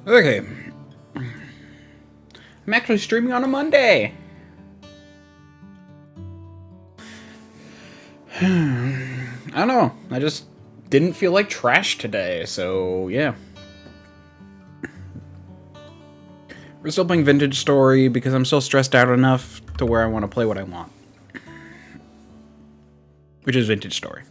Okay. I'm actually streaming on a Monday. I don't know. I just didn't feel like trash today, so yeah. We're still playing Vintage Story because I'm still stressed out enough to where I want to play what I want. Which is Vintage Story.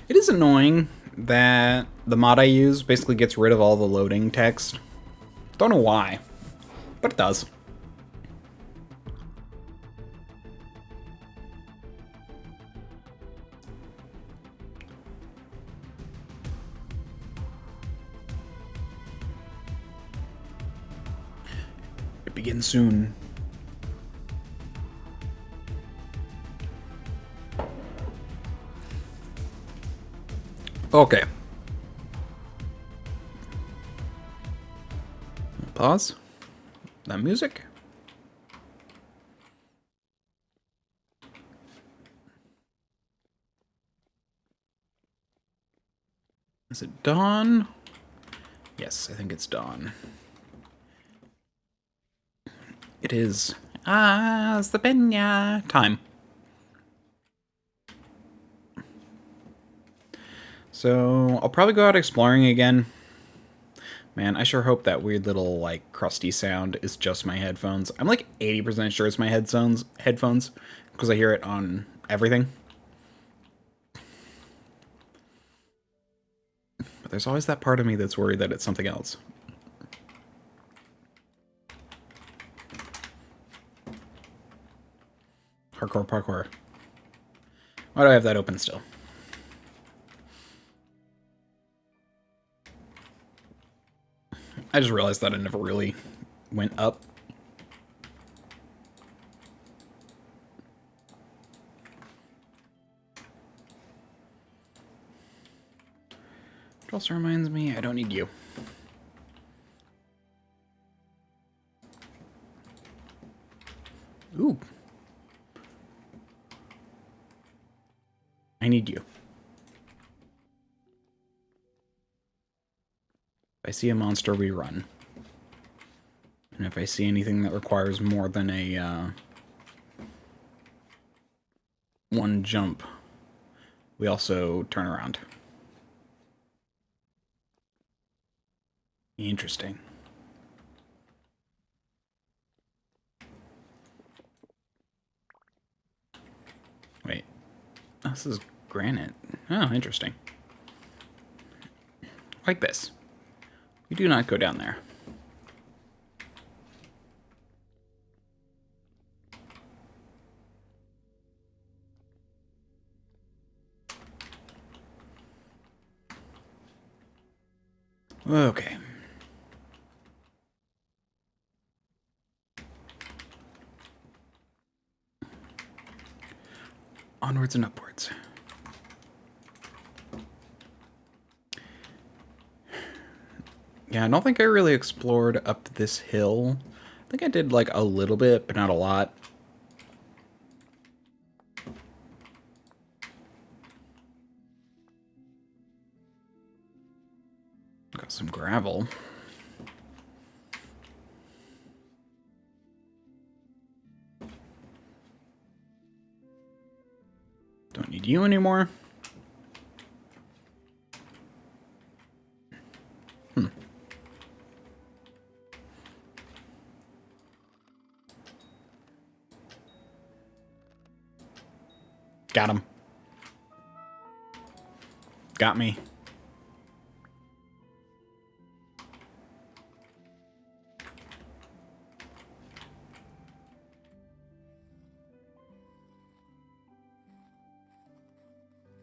It is annoying that the mod I use basically gets rid of all the loading text. Don't know why, but it does. It begins soon. Okay. Pause. That music. Is it dawn? Yes, I think it's dawn. It is. It's the Pena time. So I'll probably go out exploring again. Man, I sure hope that weird little, like, crusty sound is just my headphones. I'm like 80% sure it's my headphones, because I hear it on everything. But there's always that part of me that's worried that it's something else. Hardcore parkour. Why do I have that open still? I just realized that I never really went up. It also reminds me I don't need you. Ooh. I need you. If I see a monster, we run. And if I see anything that requires more than a one jump, we also turn around. Interesting. Wait. Oh, this is granite. Oh, interesting. Like this. You do not go down there. Okay. Onwards and upwards. Yeah, I don't think I really explored up this hill. I think I did like a little bit, but not a lot. Got some gravel. Don't need you anymore. Got him. Got me.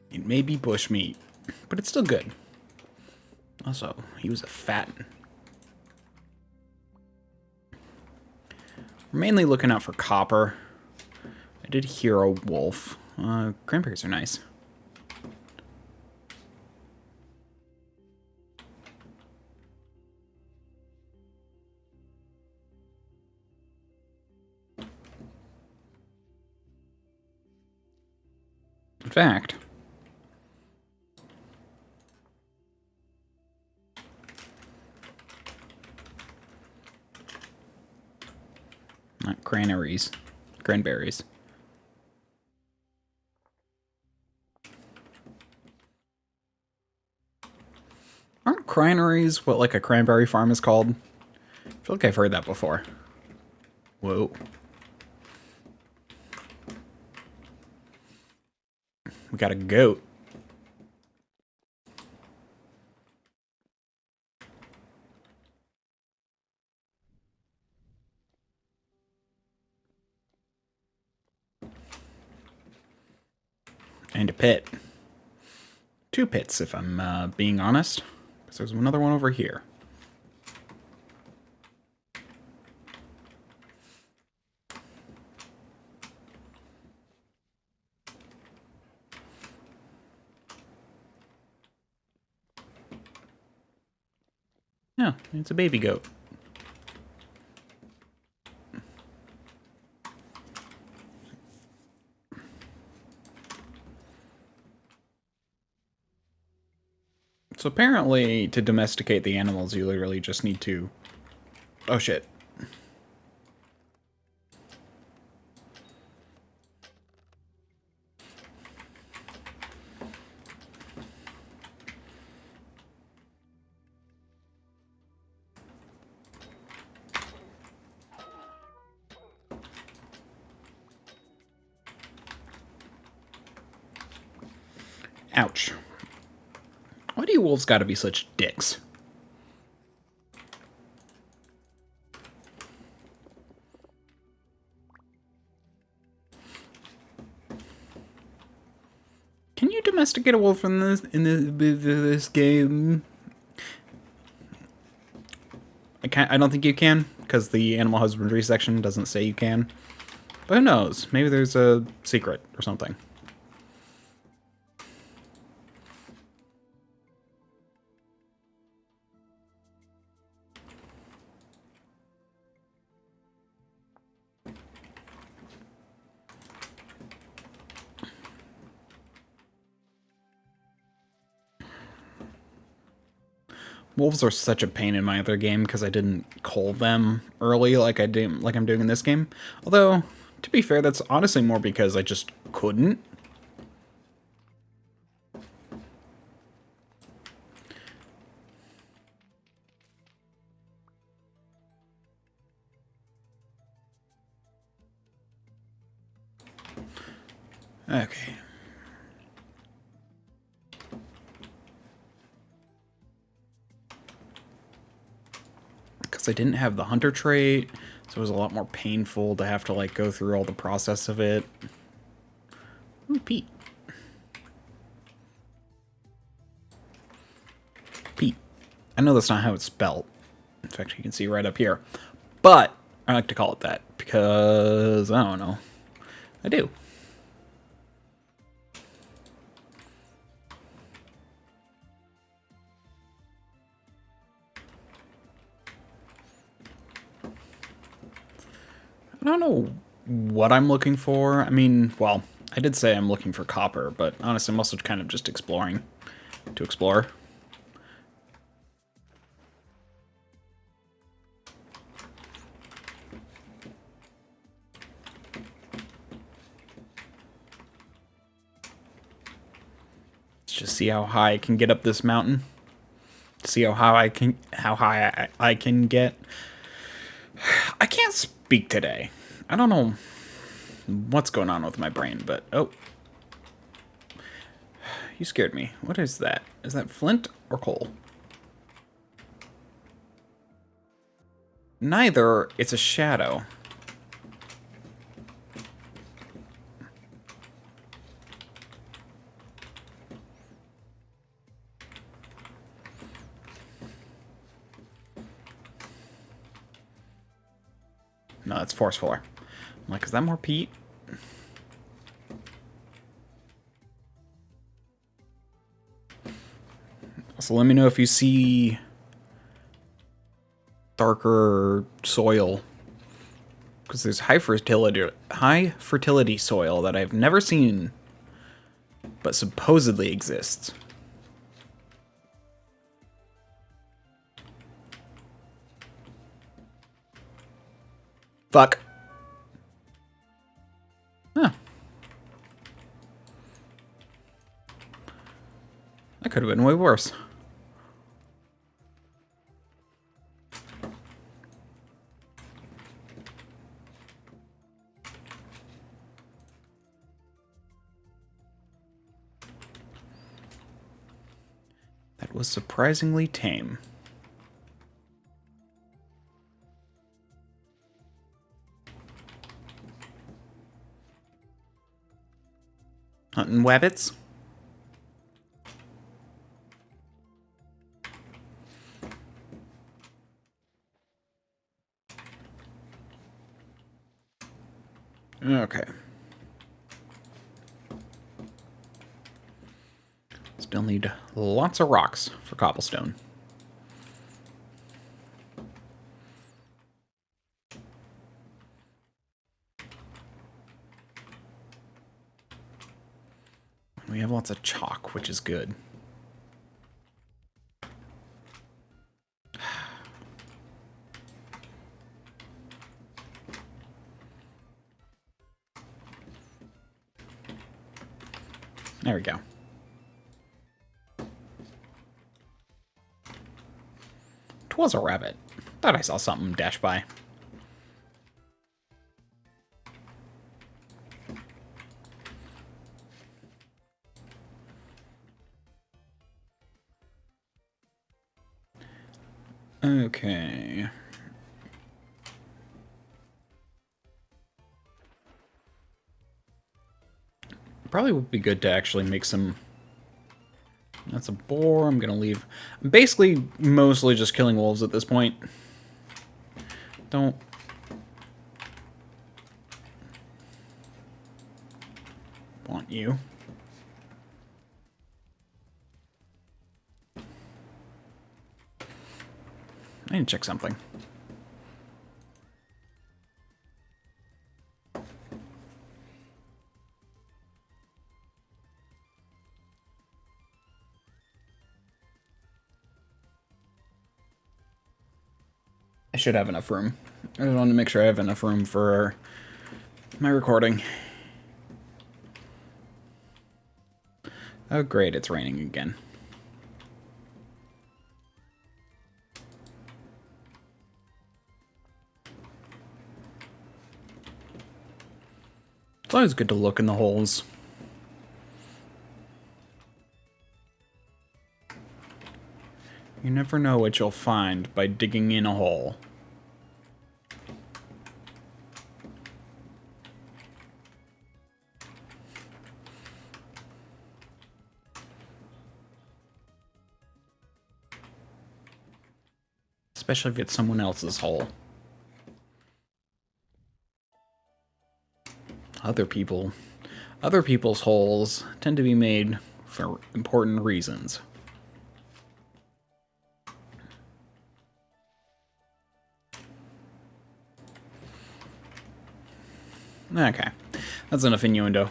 It may be bushmeat, but it's still good. Also, he was a fat. We're mainly looking out for copper. I did hear a wolf. Cranberries are nice. fact, not cranberries, cranberries. Aren't cranberries what like a cranberry farm is called? I feel like I've heard that before. Whoa. We got a goat. And a pit. 2 pits, if I'm being honest. Because there's another one over here. Yeah, it's a baby goat. So apparently, to domesticate the animals, you literally just need to... Oh shit. Ouch. Why do you wolves gotta be such dicks? Can you domesticate a wolf in this game? I don't think you can, because the animal husbandry section doesn't say you can. But who knows? Maybe there's a secret or something. Wolves are such a pain in my other game because I didn't cull them early like I'm doing in this game. Although, to be fair, that's honestly more because I just couldn't. Okay. Because I didn't have the hunter trait, so it was a lot more painful to have to like go through all the process of it. Ooh, Pete. Pete. I know that's not how it's spelled. In fact, you can see right up here. But I like to call it that because, I don't know. I do. I don't know what I'm looking for. I mean, well, I did say I'm looking for copper, but honestly, I'm also kind of just exploring to explore. Let's just see how high I can get up this mountain. See how high I can get. I can't speak today. I don't know what's going on with my brain, but oh. You scared me. What is that? Is that flint or coal? Neither. It's a shadow. No, that's forceful. I'm like, is that more peat? So let me know if you see darker soil, because there's high fertility soil that I've never seen but supposedly exists. Fuck. Huh. That could have been way worse. That was surprisingly tame. Hunting wabbits? Okay. Still need lots of rocks for cobblestone. We have lots of chalk, which is good. There we go. Twas a rabbit. Thought I saw something dash by. Okay. Probably would be good to actually make some... That's a boar. I'm gonna leave. I'm basically mostly just killing wolves at this point. Don't... want you. I need to check something. I should have enough room. I just wanted to make sure I have enough room for my recording. Oh great, it's raining again. It's always good to look in the holes. You never know what you'll find by digging in a hole. Especially if it's someone else's hole. Other people's holes tend to be made for important reasons. Okay, that's enough innuendo.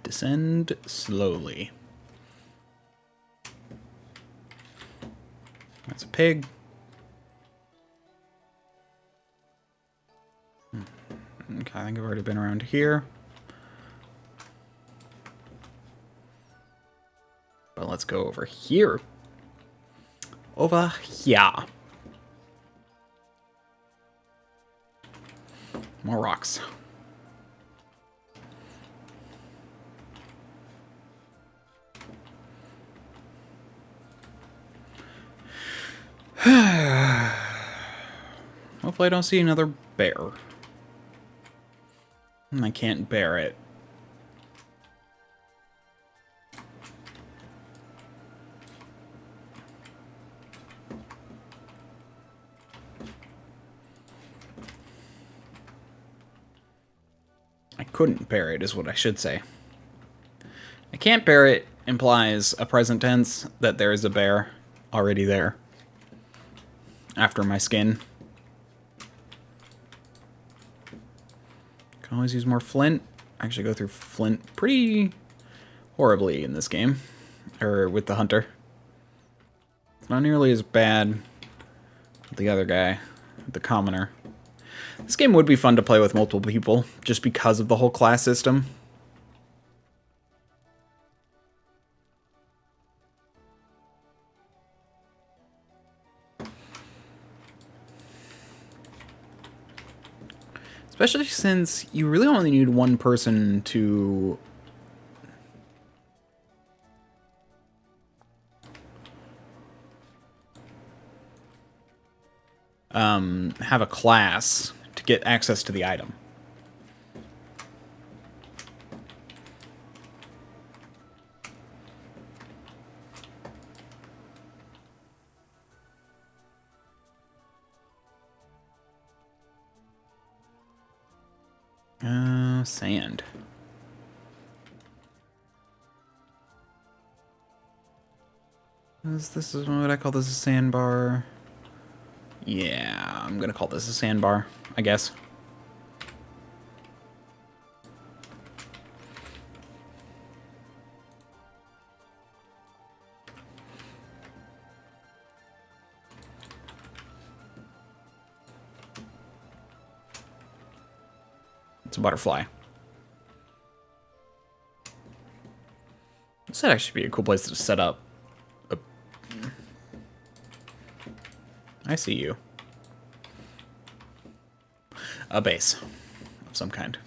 Descend slowly. That's a pig. Okay, I think I've already been around here. But let's go over here. Over here. More rocks. Hopefully I don't see another bear. I can't bear it. couldn't bear it, is what I should say. I can't bear it implies a present tense that there is a bear already there after my skin. Can always use more flint. I actually go through flint pretty horribly in this game, or with the hunter. It's not nearly as bad with the other guy, the commoner. This game would be fun to play with multiple people, just because of the whole class system. Especially since you really only need one person to have a class to get access to the item. Sand. This is what I call this a sandbar. Yeah, I'm gonna call this a sandbar, I guess. It's a butterfly. This would actually be a cool place to set up. I see you. A base of some kind.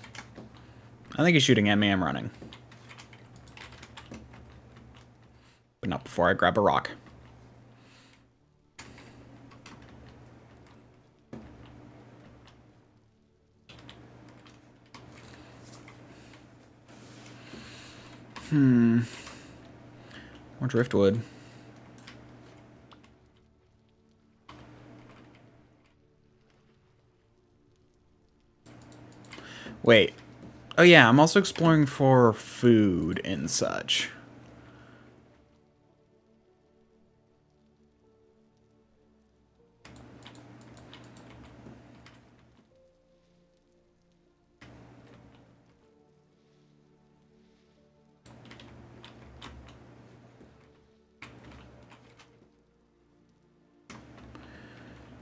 I think he's shooting at me. I'm running. But not before I grab a rock. More driftwood. Wait. Oh yeah, I'm also exploring for food and such.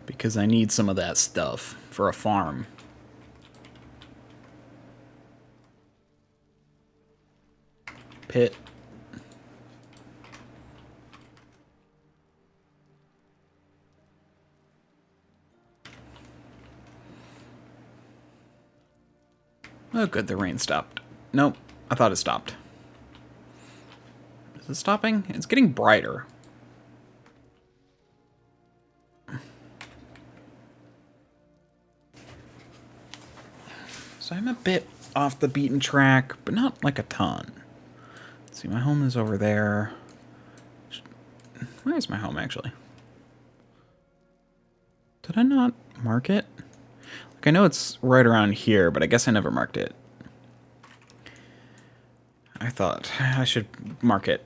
Because I need some of that stuff for a farm. Pit. Oh good, the rain stopped. Nope, I thought it stopped. Is it stopping? It's getting brighter. So I'm a bit off the beaten track, but not like a ton. Let's see, my home is over there. Where is my home, actually? Did I not mark it? Like, I know it's right around here, but I guess I never marked it. I thought I should mark it.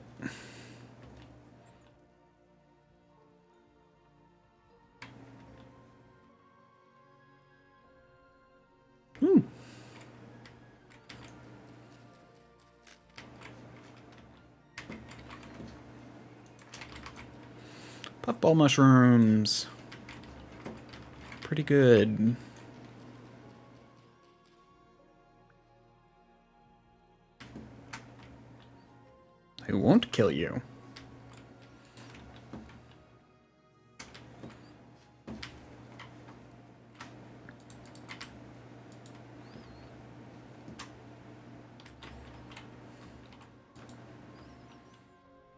Ooh. Puffball mushrooms. Pretty good. I won't kill you.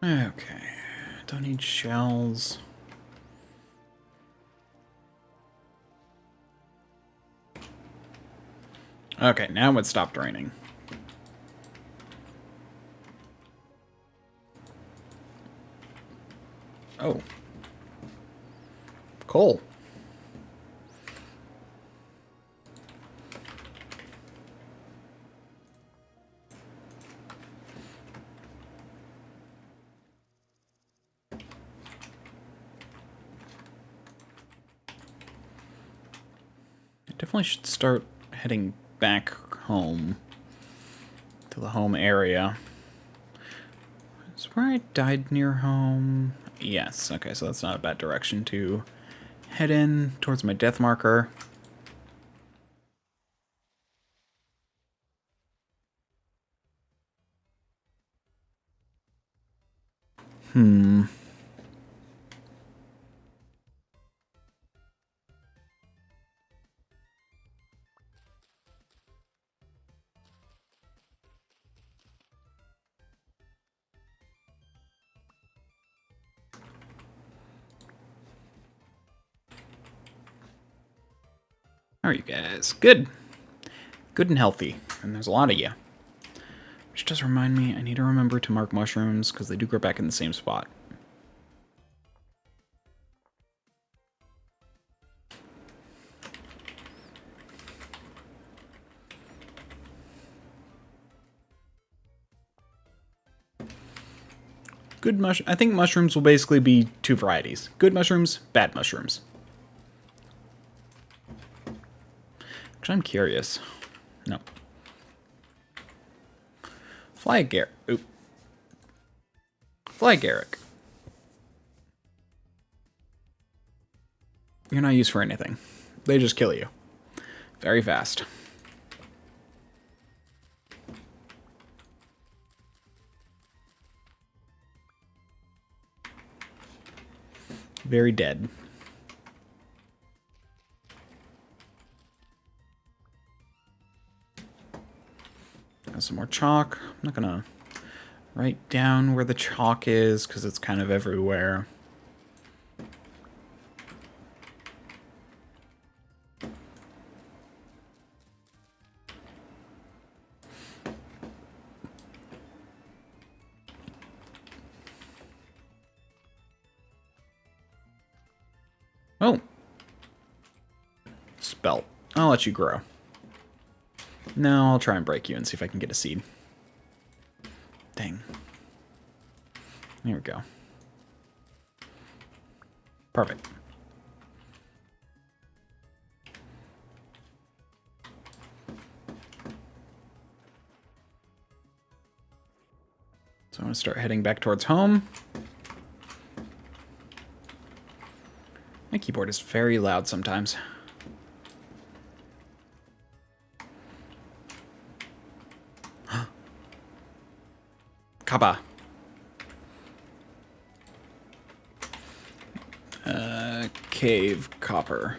Okay. Don't need shells. Okay, now it stopped raining. Oh. Coal. definitely should start heading back home. To the home area. Is where I died near home? Yes, okay, so that's not a bad direction to head in towards my death marker. How are you guys? Good. Good and healthy. And there's a lot of you. Which does remind me, I need to remember to mark mushrooms, because they do grow back in the same spot. Good I think mushrooms will basically be two varieties. Good mushrooms, bad mushrooms. Actually, I'm curious. No. Fly Garrick. Oop. Fly Garrick. You're not used for anything. They just kill you. Very fast. Very dead. Got some more chalk. I'm not gonna write down where the chalk is because it's kind of everywhere. Oh. Spelt. I'll let you grow. No, I'll try and break you and see if I can get a seed. Dang. Here we go. Perfect. So I'm going to start heading back towards home. My keyboard is very loud sometimes. Kappa. Cave copper.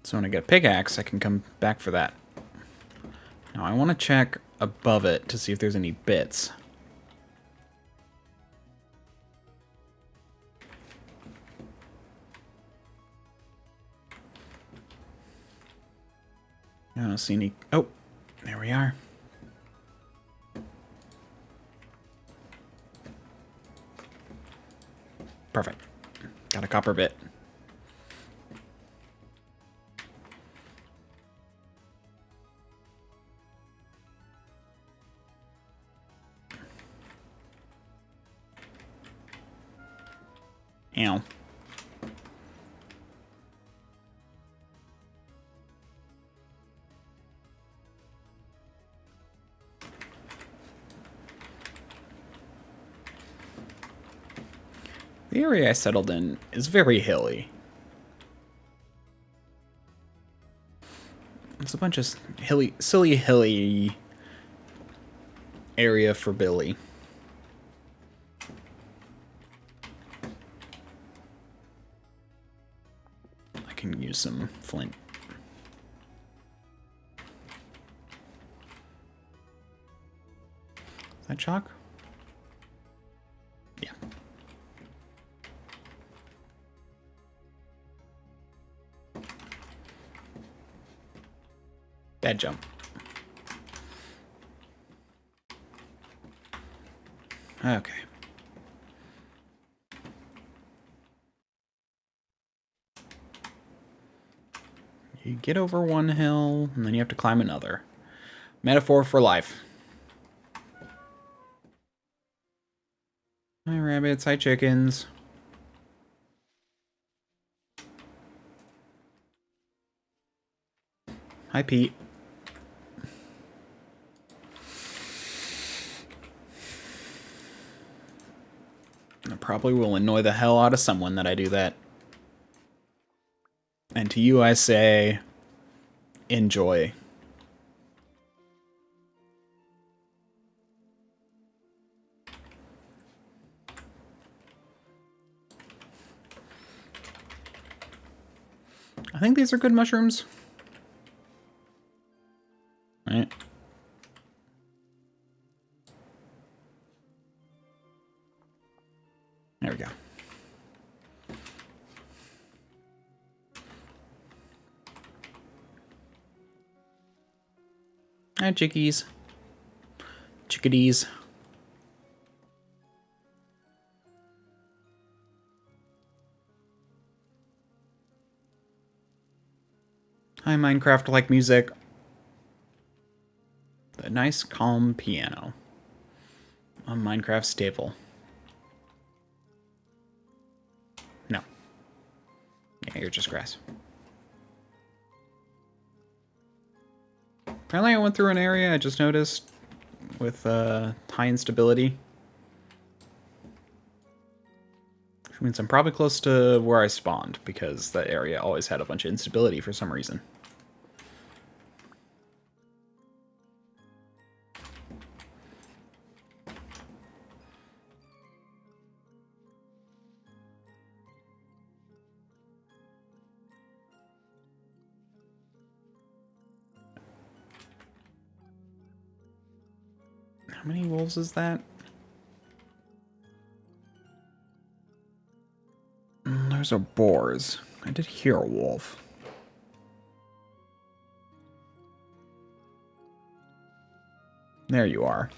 So when I get a pickaxe, I can come back for that. Now I want to check above it to see if there's any bits. I don't see any... Oh, there we are. Perfect. Got a copper bit. Ow. The area I settled in is very hilly. It's a bunch of silly hilly area for Billy. I can use some flint. Is that chalk? Yeah. Bad jump. Okay. You get over one hill, and then you have to climb another. Metaphor for life. Hi, rabbits. Hi, chickens. Hi, Pete. It probably will annoy the hell out of someone that I do that. And to you I say, enjoy. I think these are good mushrooms. Right. There we go. Hi, chickies. Chickadees. Hi, Minecraft-like music. The nice, calm piano. A Minecraft staple. No. Yeah, you're just grass. Apparently I went through an area I just noticed with high instability. Which means I'm probably close to where I spawned, because that area always had a bunch of instability for some reason. How many wolves is that? Those are boars. I did hear a wolf. There you are.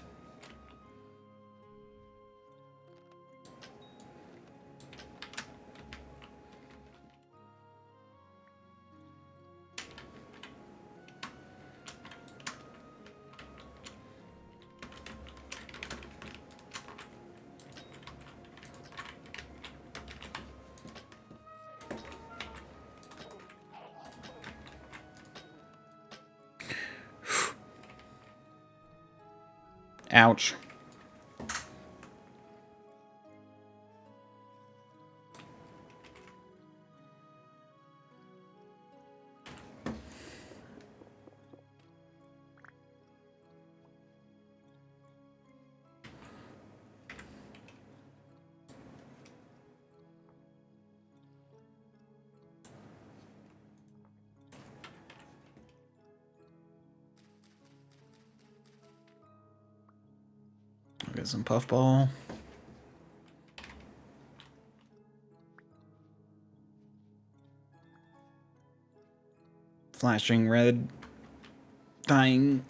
Ouch. I'll get some puffball. Flashing red. Dying.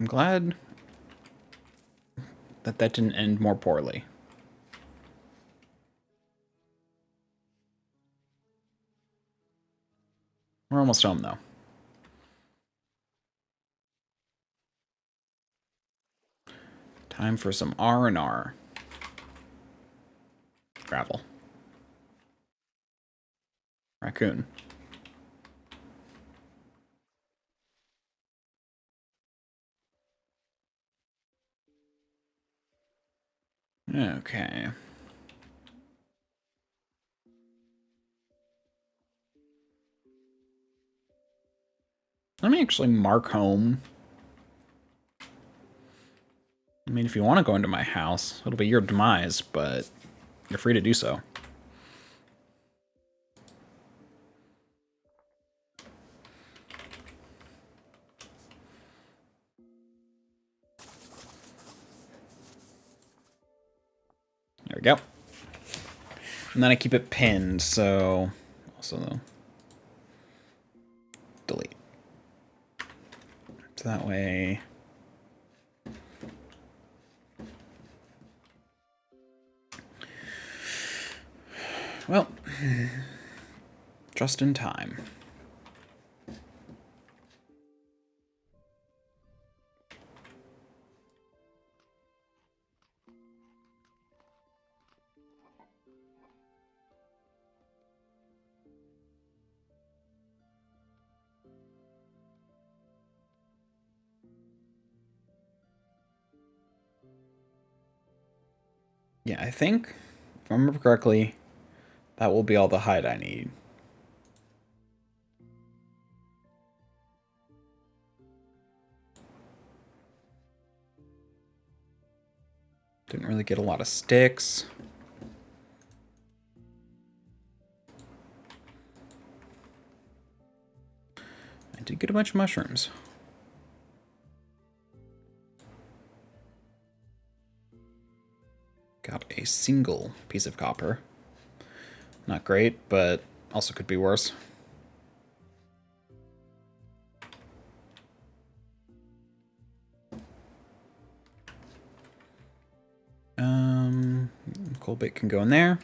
I'm glad that that didn't end more poorly. We're almost home, though. Time for some R&R. Gravel. Raccoon. Okay. Let me actually mark home. I mean, if you want to go into my house, it'll be your demise, but you're free to do so. There we go. And then I keep it pinned, so also though, delete. So that way. Well, just in time. Yeah, I think, if I remember correctly, that will be all the hide I need. Didn't really get a lot of sticks. I did get a bunch of mushrooms. Got a single piece of copper. Not great, but also could be worse. Coal bit can go in there.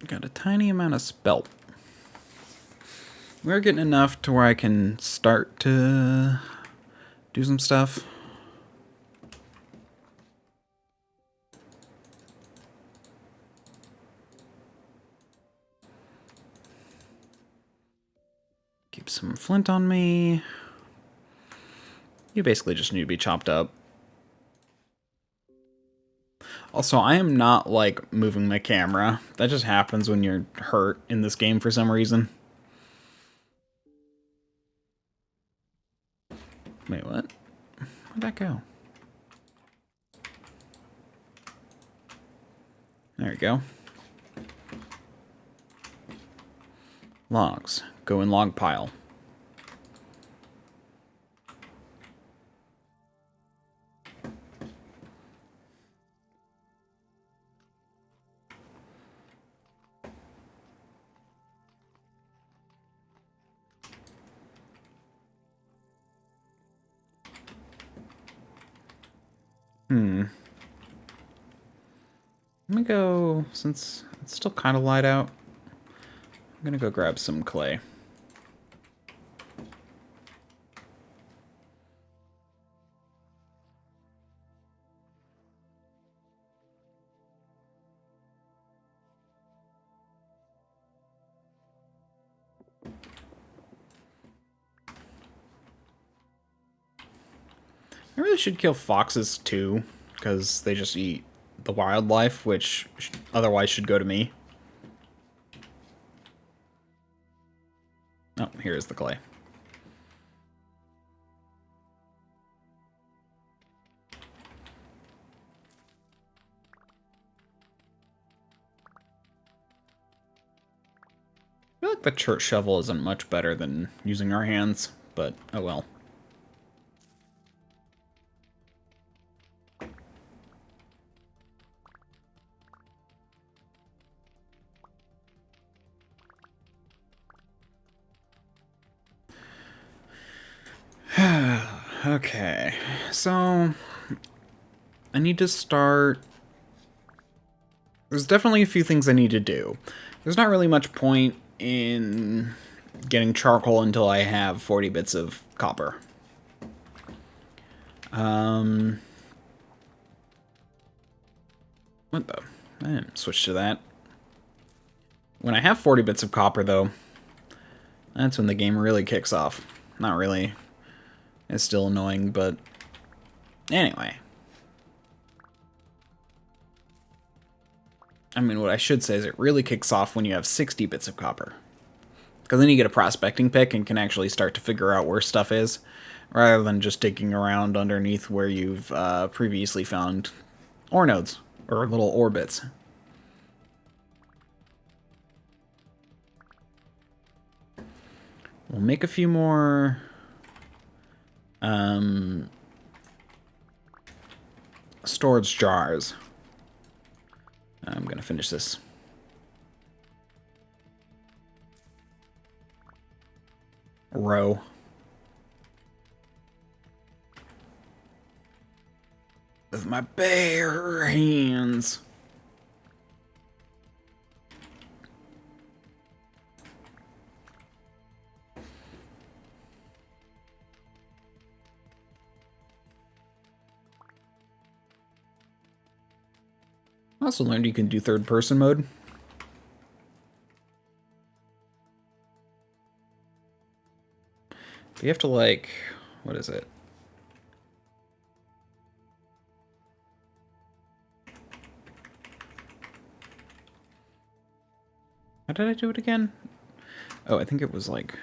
Got a tiny amount of spelt. We're getting enough to where I can start to do some stuff. Keep some flint on me. You basically just need to be chopped up. Also, I am not, like, moving my camera. That just happens when you're hurt in this game for some reason. Wait, what? Where'd that go? There we go. Logs. Go in log pile. Let me go, since it's still kind of light out, I'm gonna go grab some clay. I really should kill foxes too, because they just eat the wildlife, which otherwise should go to me. Oh, here's the clay. I feel like the church shovel isn't much better than using our hands, but oh well. Okay, so I need to start. There's definitely a few things I need to do. There's not really much point in getting charcoal until I have 40 bits of copper. What the? I didn't switch to that. When I have 40 bits of copper, though, that's when the game really kicks off. Not really. It's still annoying, but anyway. I mean, what I should say is it really kicks off when you have 60 bits of copper. Because then you get a prospecting pick and can actually start to figure out where stuff is, rather than just digging around underneath where you've previously found ore nodes, or little ore bits. We'll make a few more storage jars. I'm gonna finish this. Row. With my bare hands. I also learned you can do third-person mode. But you have to, like, what is it? How did I do it again? Oh, I think it was like...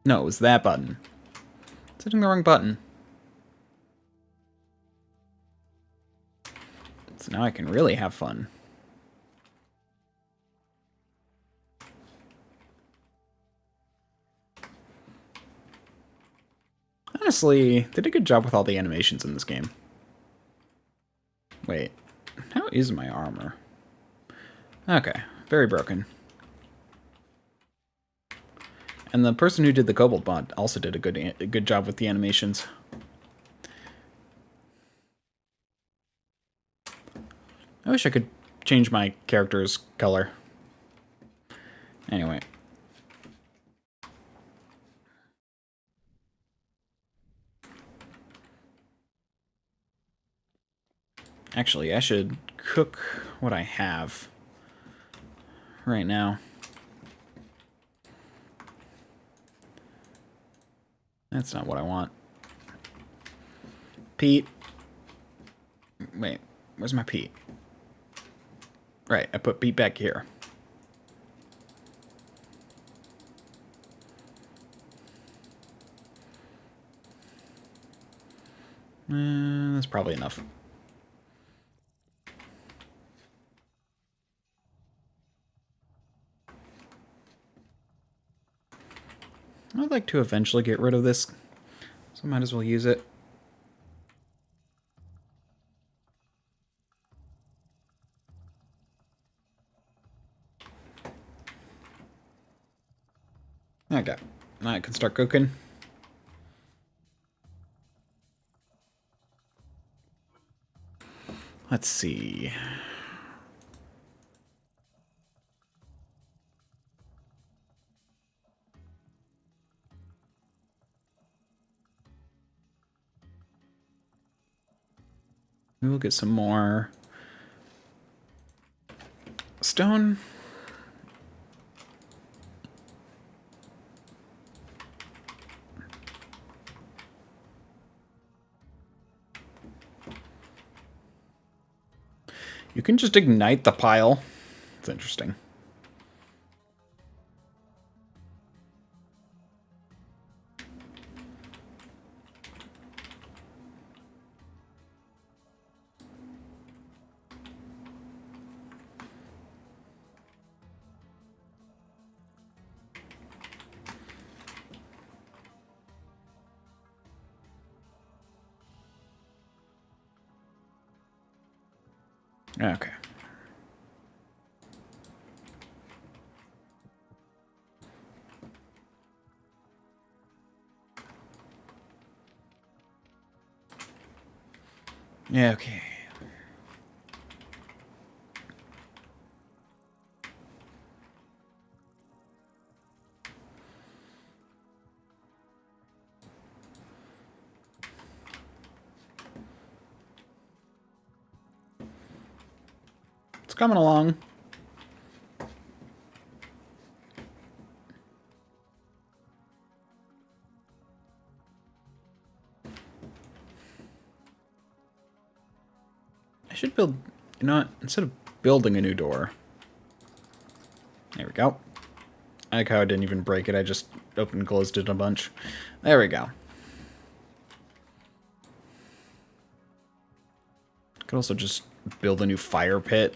No, it was that button. It's hitting the wrong button. So now I can really have fun. Honestly, they did a good job with all the animations in this game. Wait, how is my armor? Okay, very broken. And the person who did the Kobold mod also did a good job with the animations. I wish I could change my character's color. Anyway. Actually, I should cook what I have right now. That's not what I want. Pete. Wait, where's my Pete? Right, I put Pete back here. That's probably enough. I'd like to eventually get rid of this, so I might as well use it. Okay, now I can start cooking. Let's see. We will get some more stone. You can just ignite the pile. It's interesting. Okay. Yeah, okay. It's coming along. I should build, you know what, instead of building a new door. There we go. I like how I didn't even break it, I just opened and closed it a bunch. There we go. Could also just build a new fire pit.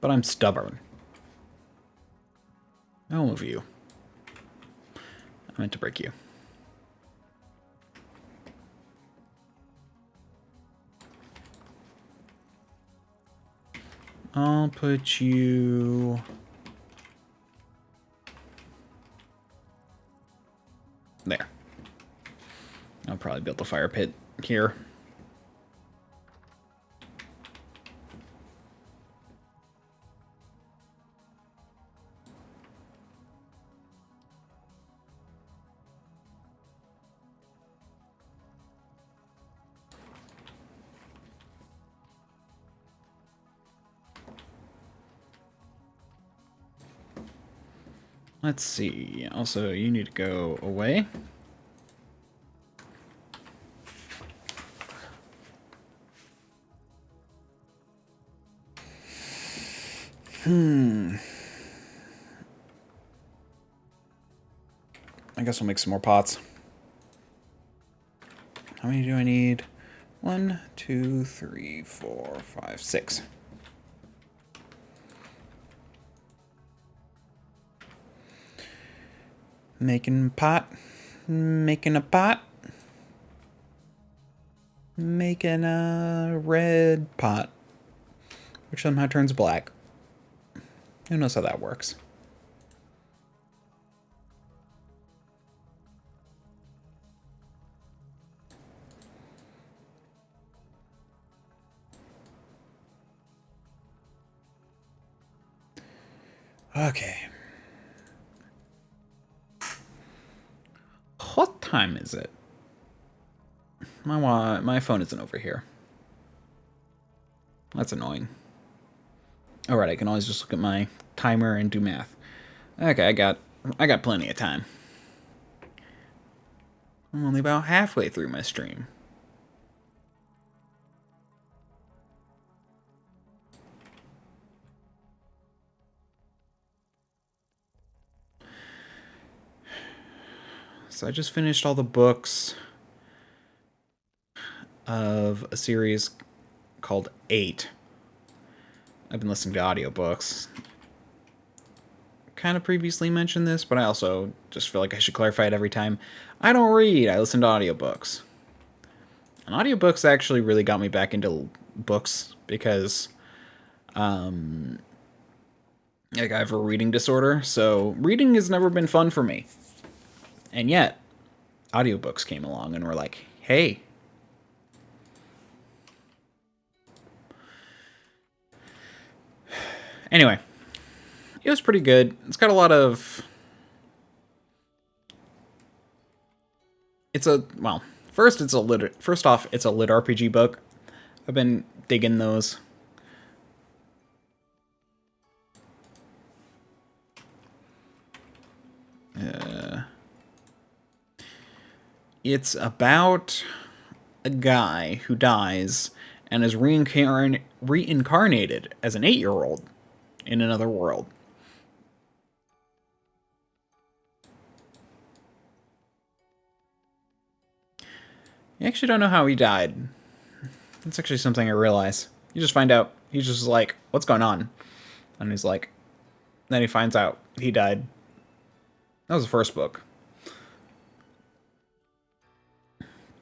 But I'm stubborn. I'll move you. I meant to break you. I'll put you... there. I'll probably build the fire pit here. Let's see. Also, you need to go away. I guess we'll make some more pots. How many do I need? 1, 2, 3, 4, 5, 6. Making pot. Making a pot. Making a red pot. Which somehow turns black. Who knows how that works? Okay. What time is it? My phone isn't over here. That's annoying. Alright, I can always just look at my timer and do math. Okay, I got plenty of time. I'm only about halfway through my stream. So I just finished all the books of a series called 8. I've been listening to audiobooks. Kind of previously mentioned this, but I also just feel like I should clarify it every time. I don't read, I listen to audiobooks. And audiobooks actually really got me back into books because like I have a reading disorder, so reading has never been fun for me. And yet, audiobooks came along and were like, hey. Anyway, it was pretty good. It's got a lot of... First off, it's a lit RPG book. I've been digging those. It's about a guy who dies and is reincarnated as an 8-year-old in another world. You actually don't know how he died. That's actually something I realize. You just find out. He's just like, what's going on? And he's like, then he finds out he died. That was the first book.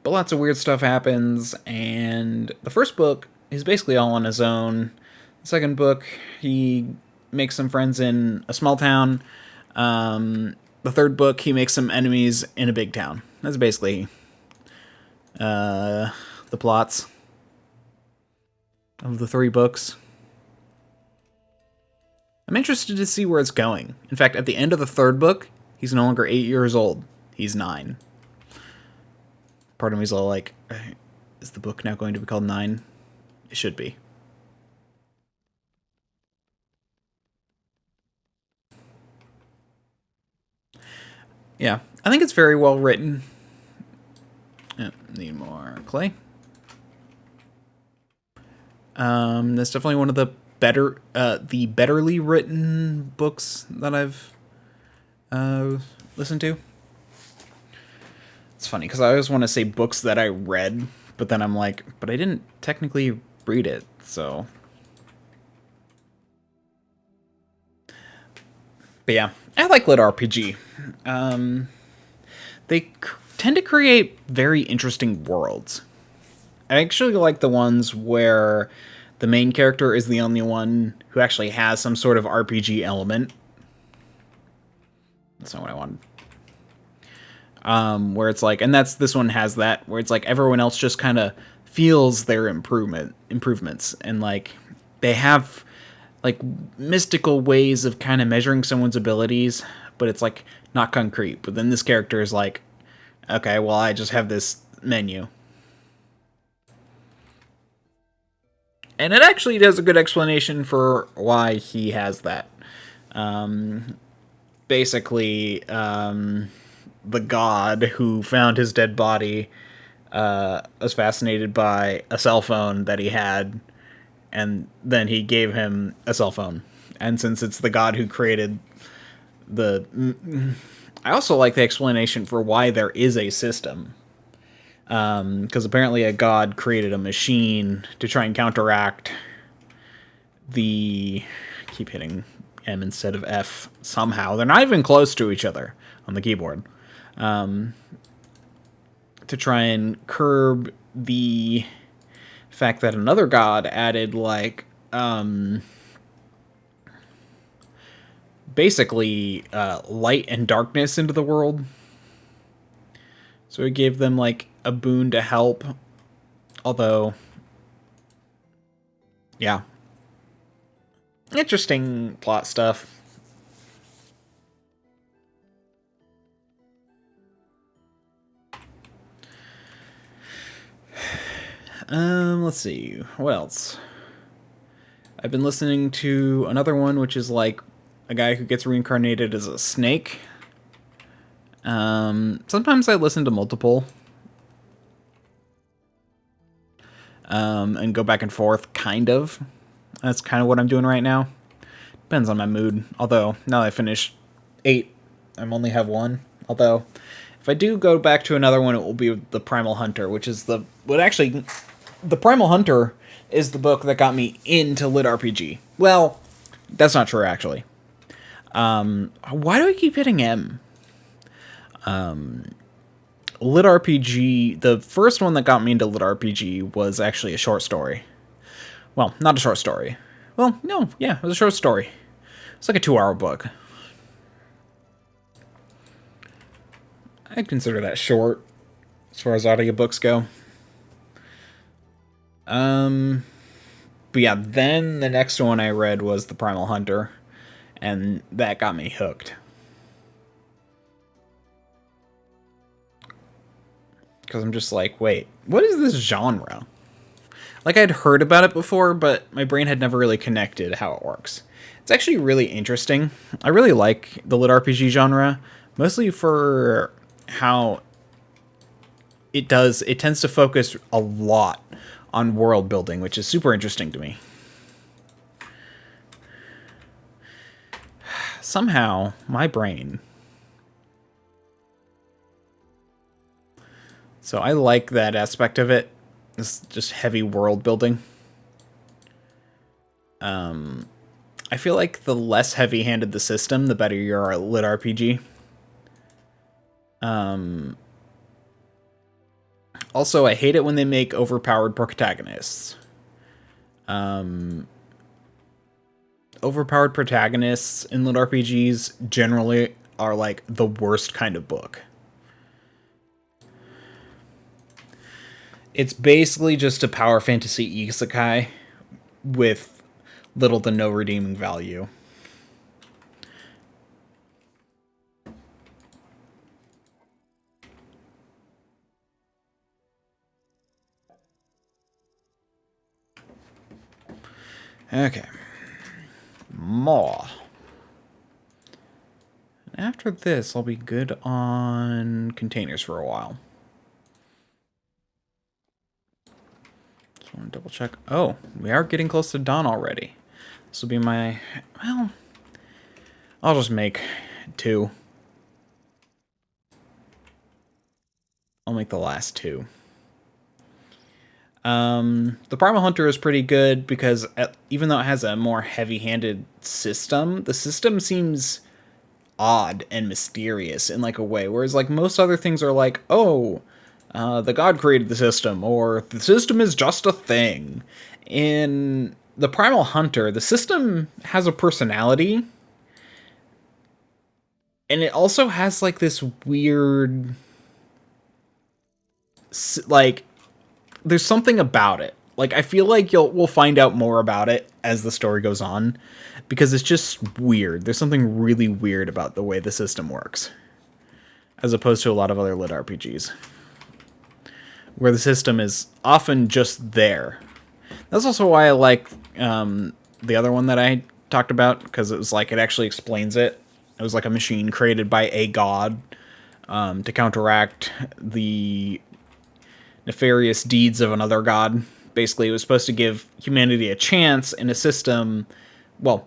But lots of weird stuff happens, and the first book is basically all on his own. The second book, he makes some friends in a small town. The third book, he makes some enemies in a big town. That's basically the plots of the 3 books. I'm interested to see where it's going. In fact, at the end of the third book, he's no longer 8 years old. He's 9. Part of me's all like, is the book now going to be called 9? It should be. Yeah, I think it's very well written. Need more clay. That's definitely one of the betterly written books that I've listened to. It's funny because I always want to say books that I read, but then I'm like, but I didn't technically read it, so. But yeah, I like lit RPG. They tend to create very interesting worlds. I actually like the ones where the main character is the only one who actually has some sort of RPG element. That's not what I wanted. Where it's like, and this one has that, where it's like everyone else just kind of feels their improvements, and like they have like mystical ways of kind of measuring someone's abilities, but it's like not concrete. But then this character is like, okay, well, I just have this menu. And it actually does a good explanation for why he has that. basically the god who found his dead body was fascinated by a cell phone that he had, and then he gave him a cell phone. And since it's the god who created the... I also like the explanation for why there is a system. Because apparently a god created a machine to try and counteract the... keep hitting M instead of F somehow. They're not even close to each other on the keyboard. To try and curb the fact that another god added, like, basically light and darkness into the world. So it gave them, like, a boon to help. Although, yeah. Interesting plot stuff. Let's see. What else? I've been listening to another one, which is like a guy who gets reincarnated as a snake. Sometimes I listen to multiple. And go back and forth, kind of. That's kind of what I'm doing right now. Depends on my mood. Although, now that I finished 8, I only have 1. Although, if I do go back to another one, it will be The Primal Hunter, which is the... What actually... The Primal Hunter is the book that got me into lit RPG. Well, that's not true, actually. Why do I keep hitting M? Lit RPG... The first one that got me into lit RPG was actually a short story. Well, not a short story. Well, no, yeah, it was a short story. It's like a 2-hour book. I'd consider that short, as far as audiobooks go. But yeah, then the next one I read was The Primal Hunter, and that got me hooked. Because I'm just like, wait, what is this genre? Like, I'd heard about it before, but my brain had never really connected how it works. It's actually really interesting. I really like the lit RPG genre, mostly for how it tends to focus a lot on world building, which is super interesting to me. Somehow, my brain... So I like that aspect of it. It's just heavy world building. I feel like the less heavy-handed the system, the better your lit RPG. Also, I hate it when they make overpowered protagonists. Overpowered protagonists in lit RPGs generally are like the worst kind of book. It's basically just a power fantasy isekai with little to no redeeming value. Okay. More. After this, I'll be good on containers for a while. Just want to double check. Oh, we are getting close to dawn already. This will be my... Well, I'll just make 2. I'll make the last 2. The Primal Hunter is pretty good because even though it has a more heavy-handed system, the system seems odd and mysterious in like a way, whereas like most other things are like, oh, the god created the system, or the system is just a thing. In the Primal Hunter, the system has a personality, and it also has like this weird, like, there's something about it. Like, I feel like we'll find out more about it as the story goes on, because it's just weird. There's something really weird about the way the system works, as opposed to a lot of other lit RPGs, where the system is often just there. That's also why I like the other one that I talked about, because it was like, it actually explains it It was like a machine created by a god to counteract the nefarious deeds of another god. Basically, it was supposed to give humanity a chance in a system. Well,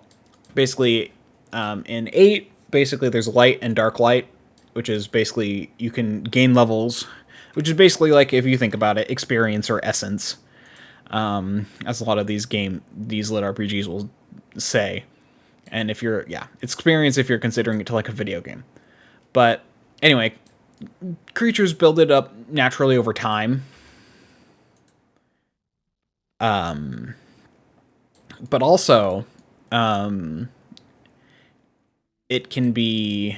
basically, in 8, basically there's light and dark light, which is basically you can gain levels, which is basically like, if you think about it, experience or essence, as a lot of these lit RPGs will say. And if you're, it's experience if you're considering it to like a video game. But anyway, creatures build it up naturally over time. But also, it can be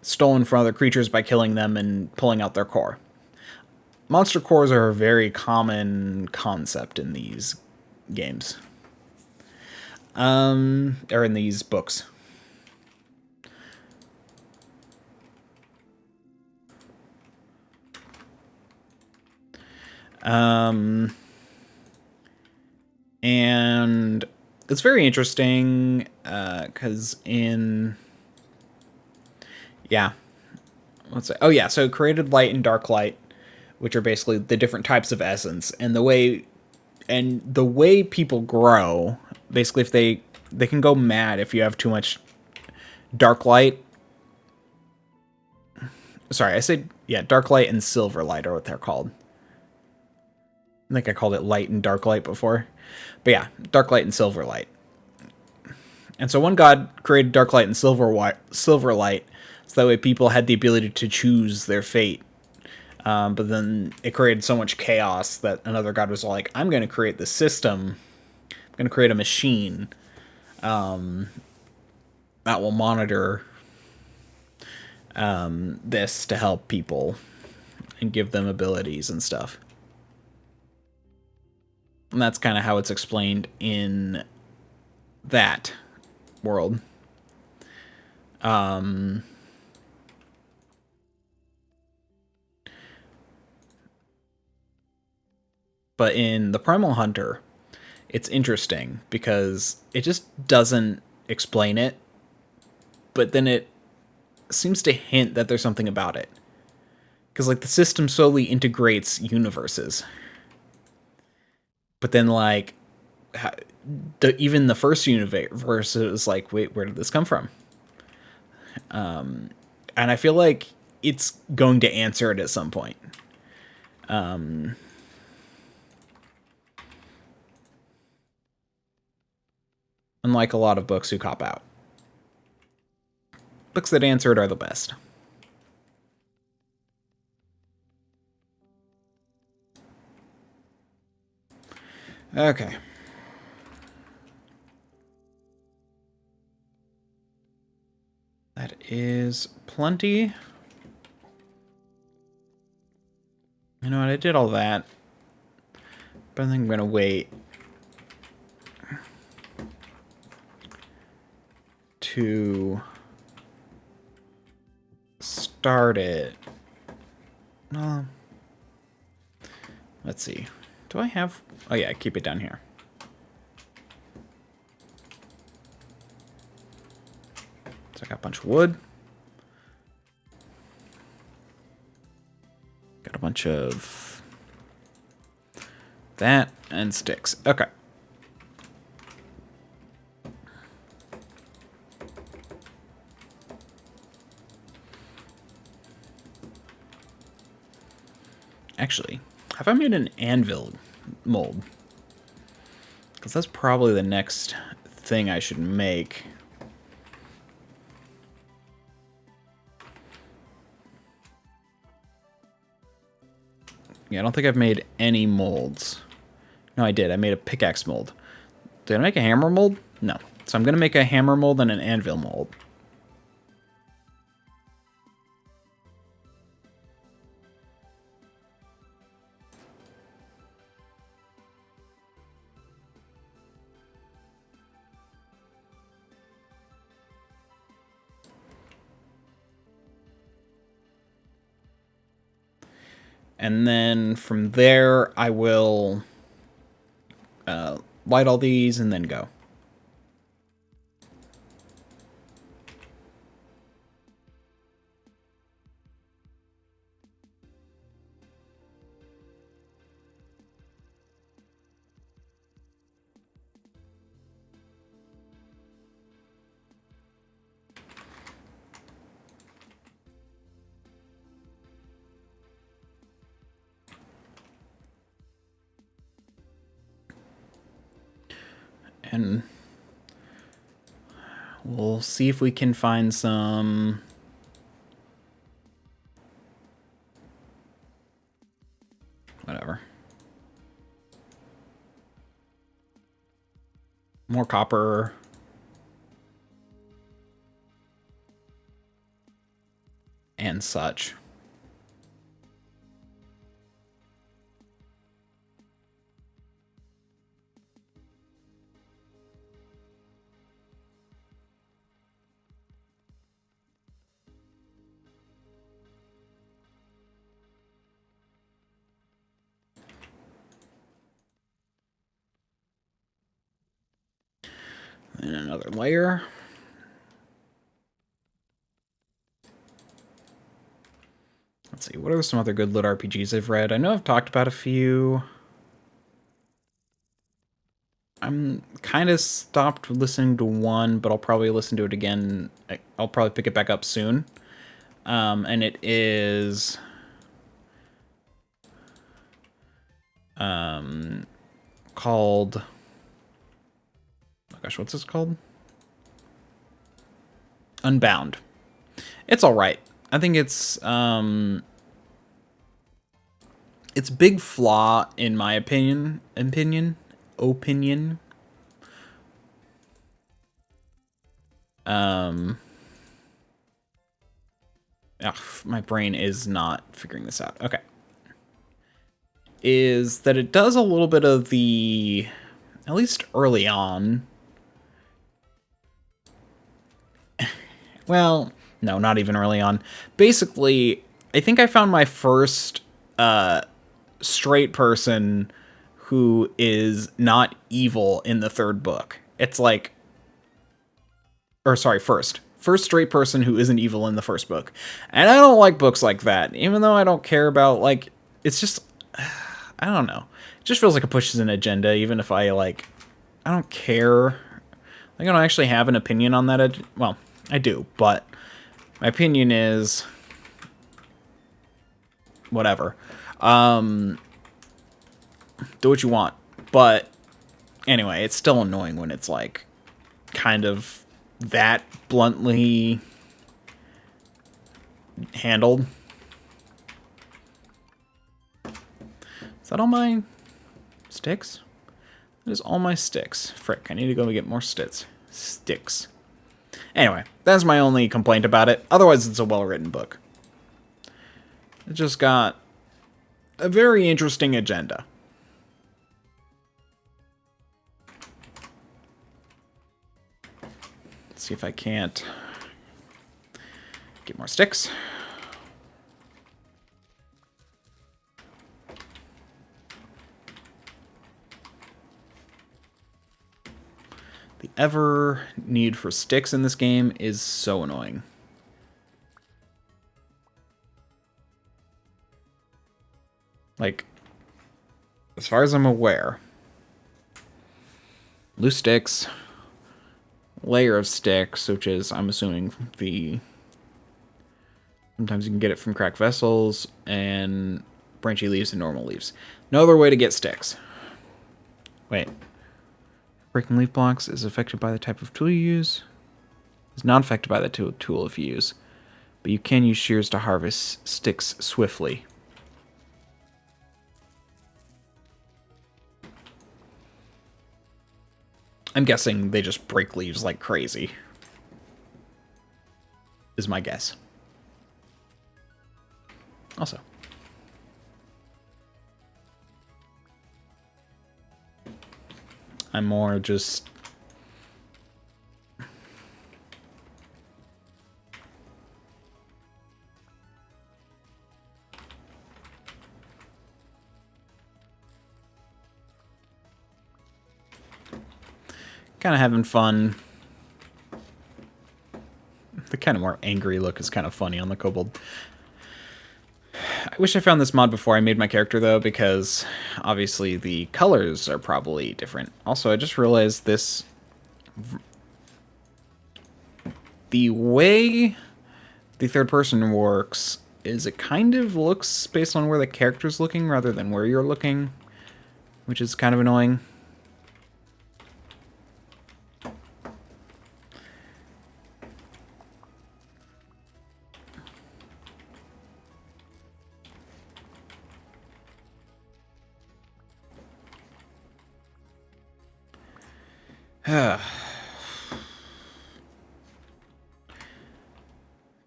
stolen from other creatures by killing them and pulling out their core. Monster cores are a very common concept in these games. Or in these books. And it's very interesting, because so it created light and dark light, which are basically the different types of essence, and the way people grow, basically, if they can go mad if you have too much dark light. Sorry, I said, dark light and silver light are what they're called. I think I called it light and dark light before. But yeah, dark light and silver light. And so one god created dark light and silver light, so that way people had the ability to choose their fate. But then it created so much chaos that another god was like, I'm going to create this system. I'm going to create a machine that will monitor this to help people and give them abilities and stuff. And that's kind of how it's explained in that world. But in the Primal Hunter, it's interesting because it just doesn't explain it, but then it seems to hint that there's something about it. Because, like, the system slowly integrates universes. But then, like, even the first universe is like, wait, where did this come from? And I feel like it's going to answer it at some point. Unlike a lot of books who cop out. Books that answer it are the best. Okay. That is plenty. You know what, I did all that. But I think I'm gonna wait to start it. Let's see. Do I have... Oh yeah, keep it down here. So I got a bunch of wood. Got a bunch of that and sticks. Okay. Actually, have I made an anvil mold? Because that's probably the next thing I should make. Yeah, I don't think I've made any molds. No, I did. I made a pickaxe mold. Did I make a hammer mold? No. So I'm going to make a hammer mold and an anvil mold. And then from there, I will light all these and then go. And we'll see if we can find some... whatever. More copper. And such. And another layer. Let's see, what are some other good lit RPGs I've read? I know I've talked about a few. I'm kind of stopped listening to one, but I'll probably listen to it again. I'll probably pick it back up soon. And it is... called... oh gosh, what's this called? Unbound. It's alright. I think it's big flaw, in my opinion. My brain is not figuring this out. Okay. Is that it does a little bit of the, at least early on. Well, no, not even early on. Basically, I think I found my first straight person who is not evil in the third book. It's like... or sorry, first straight person who isn't evil in the first book. And I don't like books like that, even though I don't care about, like, it's just, I don't know. It just feels like it pushes an agenda, even if I, like, I don't care. Like, I don't actually have an opinion on that. Well, I do, but my opinion is whatever. Do what you want. But anyway, it's still annoying when it's, like, kind of that bluntly handled. Is that all my sticks? That is all my sticks. Frick, I need to go get more sticks. Anyway, that's my only complaint about it. Otherwise, it's a well-written book. It just got a very interesting agenda. Let's see if I can't get more sticks. The ever need for sticks in this game is so annoying. Like, as far as I'm aware, loose sticks, layer of sticks, which is, I'm assuming, sometimes you can get it from cracked vessels, and branchy leaves and normal leaves. No other way to get sticks. Wait. Breaking leaf blocks is affected by the type of tool you use. Is not affected by the tool if you use. But you can use shears to harvest sticks swiftly. I'm guessing they just break leaves like crazy. Is my guess. Also. I'm more just... kind of having fun. The kind of more angry look is kind of funny on the kobold. I wish I found this mod before I made my character, though, because obviously the colors are probably different. Also, I just realized this... the way the third person works is it kind of looks based on where the character's looking rather than where you're looking, which is kind of annoying.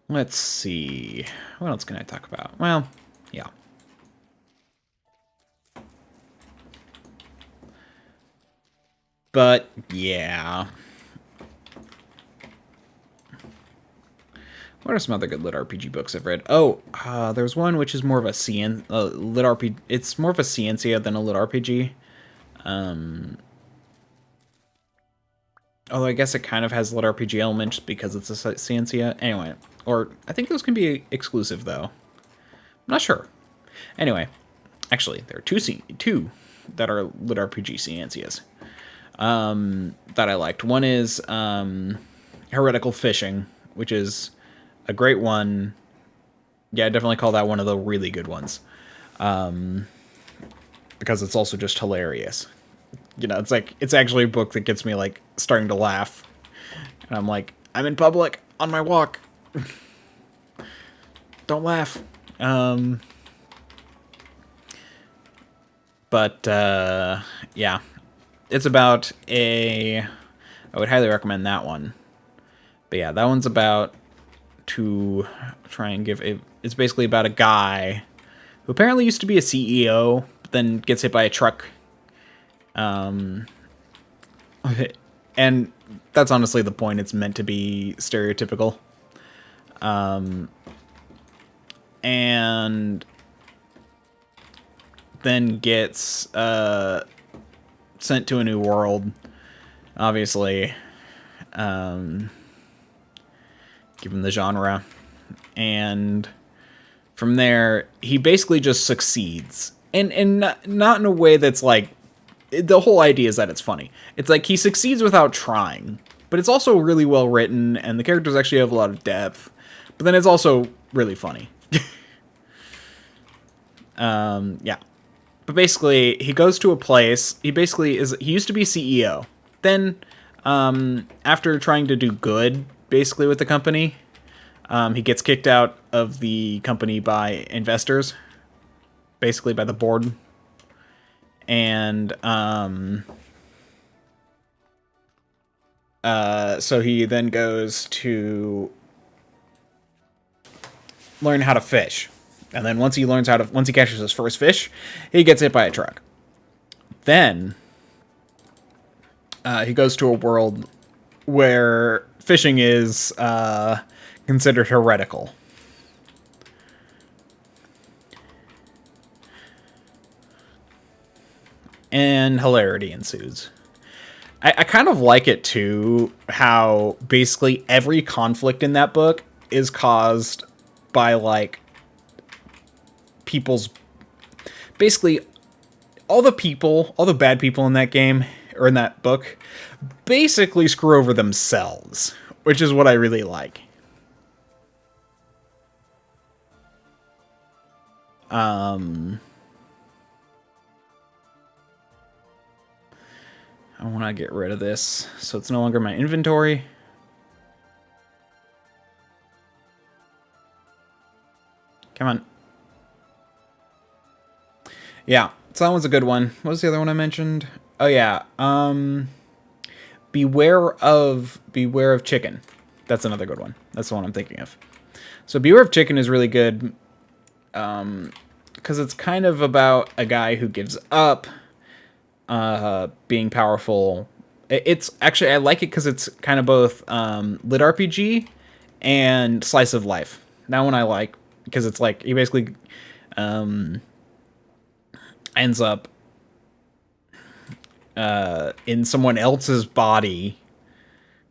Let's see. What else can I talk about? Well, yeah. But, yeah. What are some other good lit RPG books I've read? Oh, there's one which is more of a lit RPG. It's more of a Ciencia than a lit RPG. Although I guess it kind of has lit RPG elements because it's a Ciencia. Anyway, or I think those can be exclusive though. I'm not sure. Anyway, actually, there are two that are lit RPG Ciencias that I liked. One is Heretical Fishing, which is a great one. Yeah, I definitely call that one of the really good ones. Because it's also just hilarious. You know, it's actually a book that gets me, like, starting to laugh. And I'm like, I'm in public, on my walk. Don't laugh. Yeah. It's about I would highly recommend that one. But yeah, that one's about to try and it's basically about a guy who apparently used to be a CEO, but then gets hit by a truck. And that's honestly the point. It's meant to be stereotypical. And then gets sent to a new world, obviously, given the genre. And from there, he basically just succeeds. And not in a way that's like, the whole idea is that it's funny. It's like he succeeds without trying, but it's also really well written, and the characters actually have a lot of depth. But then it's also really funny. Yeah. But basically, he goes to a place. He used to be CEO. Then, after trying to do good, basically, with the company, he gets kicked out of the company by investors. Basically, by the board. And, so he then goes to learn how to fish. And then once he catches his first fish, he gets hit by a truck. Then, he goes to a world where fishing is, considered heretical. And hilarity ensues. I kind of like it, too, how basically every conflict in that book is caused by, like, people's... Basically, all the bad people in that game, or in that book, basically screw over themselves, which is what I really like. I want to get rid of this, so it's no longer my inventory. Come on. Yeah, so that one's a good one. What was the other one I mentioned? Oh yeah, Beware of Chicken. That's another good one. That's the one I'm thinking of. So Beware of Chicken is really good, because it's kind of about a guy who gives up being powerful. It's actually, I like it because it's kind of both lit RPG and slice of life. That one I like because it's like he basically ends up in someone else's body.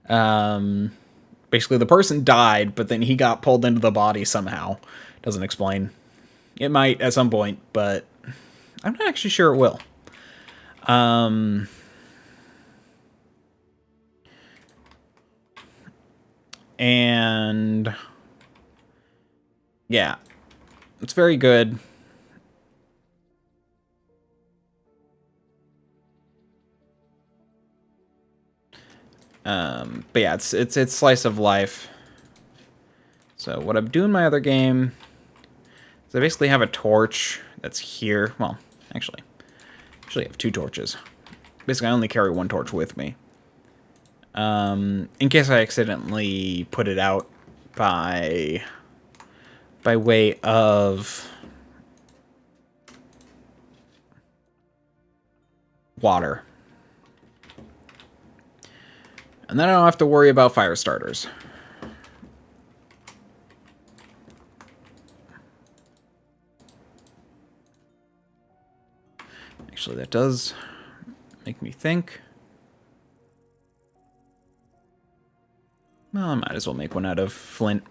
Basically the person died, but then he got pulled into the body somehow. Doesn't explain. It might at some point, but I'm not actually sure it will. And yeah, it's very good. But yeah, it's slice of life. So what I'm doing in my other game is I basically have a torch that's here. Well, actually I have 2 torches. Basically, I only carry 1 torch with me. In case I accidentally put it out by way of water. And then I don't have to worry about fire starters. Actually, that does make me think. Well, I might as well make one out of flint.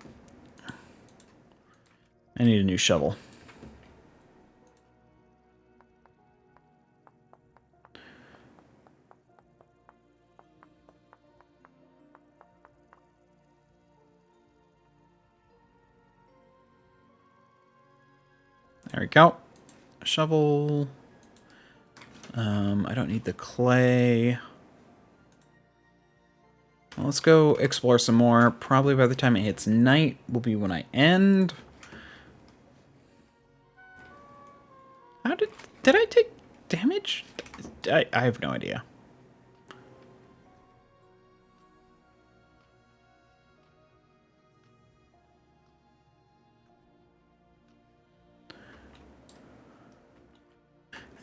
I need a new shovel. There we go. A shovel. I don't need the clay. Well, let's go explore some more. Probably by the time it hits night will be when I end. How did I take damage? I have no idea.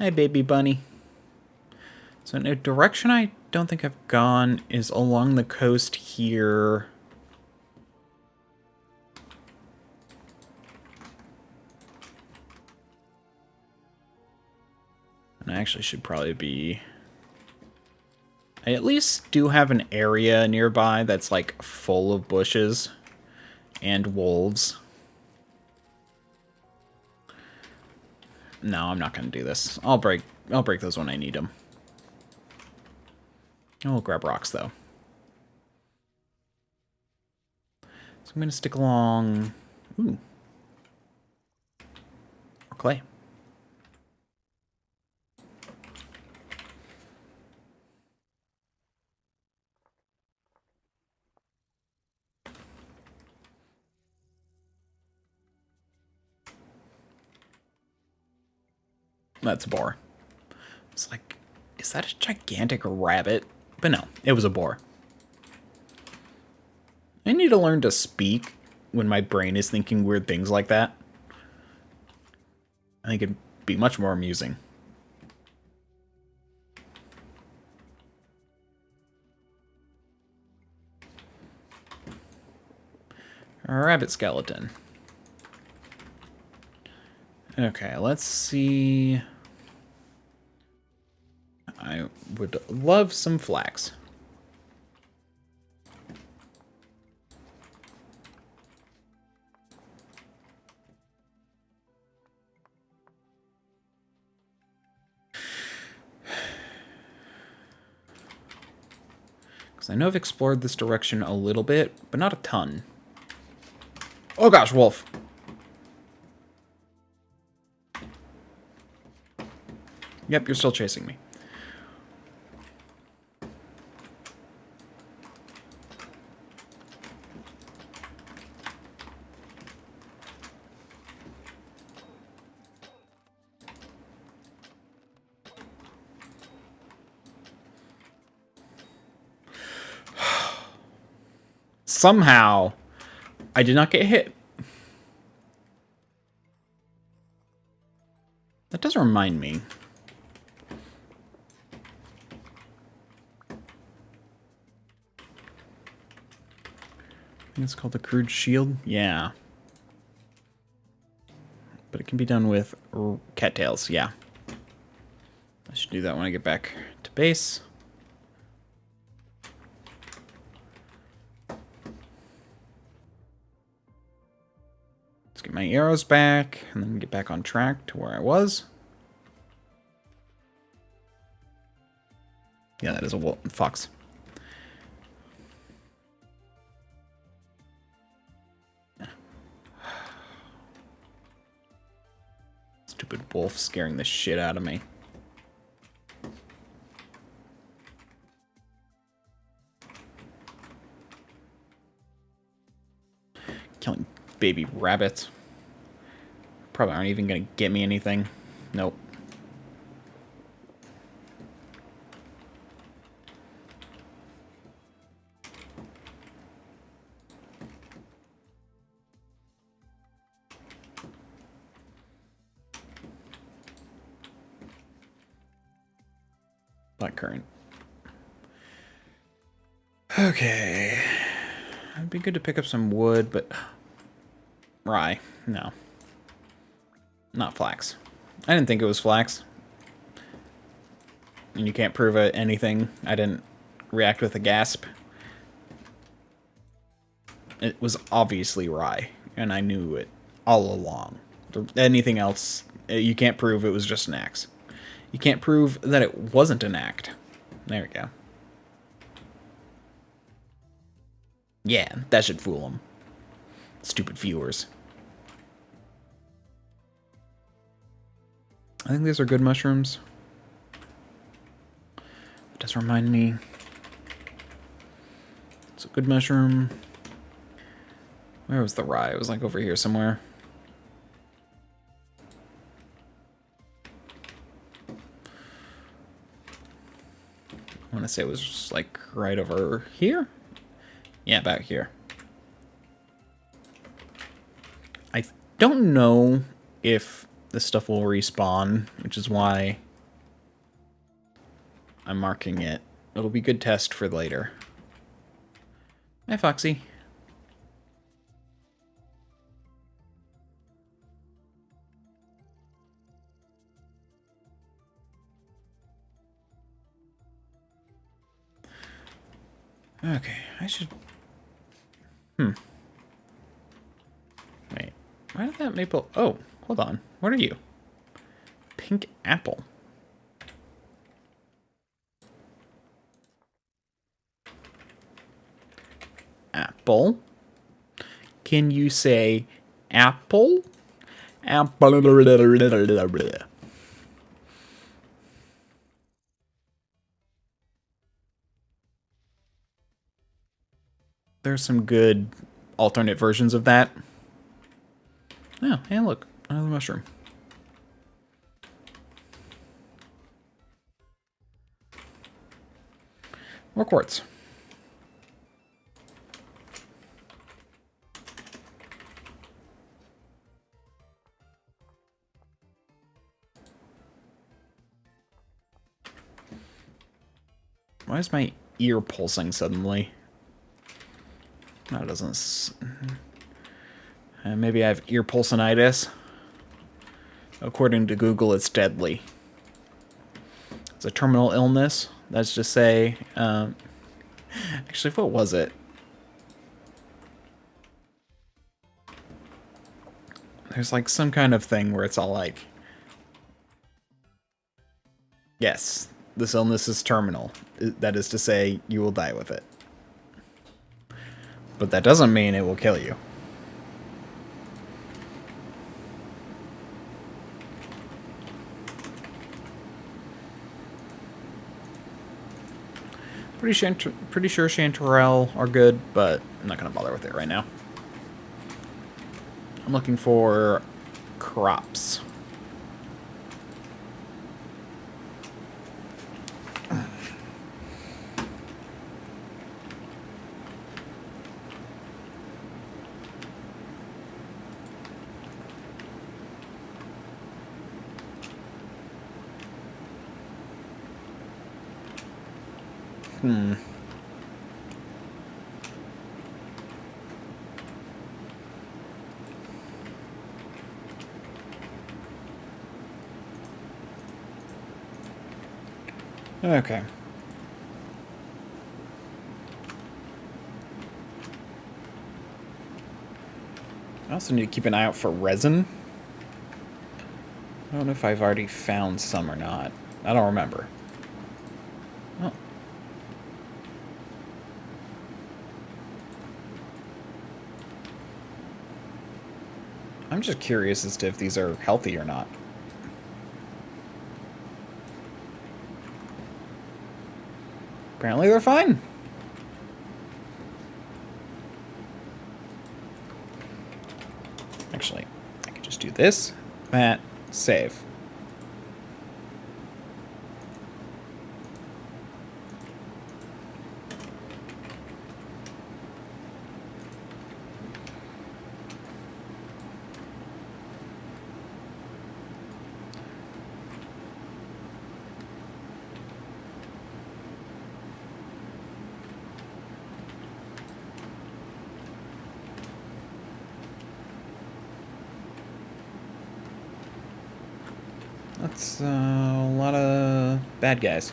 Hey, baby bunny. So, no direction I don't think I've gone is along the coast here. And I actually should probably be... I at least do have an area nearby that's, like, full of bushes and wolves. No, I'm not going to do this. I'll break those when I need them. I'll grab rocks, though. So I'm going to stick along... Ooh. Or clay. That's a boar. It's like, is that a gigantic rabbit? But no, it was a boar. I need to learn to speak when my brain is thinking weird things like that. I think it'd be much more amusing. A rabbit skeleton. Okay, let's see. I would love some flax. Because I know I've explored this direction a little bit, but not a ton. Oh gosh, wolf. Yep, you're still chasing me. Somehow, I did not get hit. That does remind me. I think it's called the crude shield. Yeah. But it can be done with cattails. Yeah. I should do that when I get back to base. Let's get my arrows back, and then get back on track to where I was. Yeah, that is a fox. Stupid wolf scaring the shit out of me. Killing baby rabbits. Probably aren't even gonna get me anything. Nope. Black currant. Okay. It'd be good to pick up some wood, but... Rye. No. Not flax. I didn't think it was flax. And you can't prove anything. I didn't react with a gasp. It was obviously rye, and I knew it all along. Anything else, you can't prove it was just an axe. You can't prove that it wasn't an act. There we go. Yeah, that should fool them. Stupid viewers. I think these are good mushrooms. It does remind me. It's a good mushroom. Where was the rye? It was like over here somewhere. I want to say it was just like right over here. Yeah, about here. I don't know if this stuff will respawn, which is why I'm marking it. It'll be a good test for later. Hi, Foxy. Okay, I should... Wait, why did that maple... Oh, hold on. What are you? Pink apple. Apple? Can you say apple? Apple. There's some good alternate versions of that. Oh, hey, look. Another mushroom. More quartz. Why is my ear pulsing suddenly? No, it doesn't. Maybe I have ear pulsinitis. According to Google, it's deadly. It's a terminal illness. Let's just say. Actually, what was it? There's like some kind of thing where it's all like, yes, this illness is terminal. That is to say, you will die with it. But that doesn't mean it will kill you. Pretty sure chanterelle are good, but I'm not going to bother with it right now. I'm looking for crops. Okay. I also need to keep an eye out for resin. I don't know if I've already found some or not. I don't remember. Oh. I'm just curious as to if these are healthy or not. Apparently they're fine. Actually, I could just do this, that, save. That's a lot of bad guys.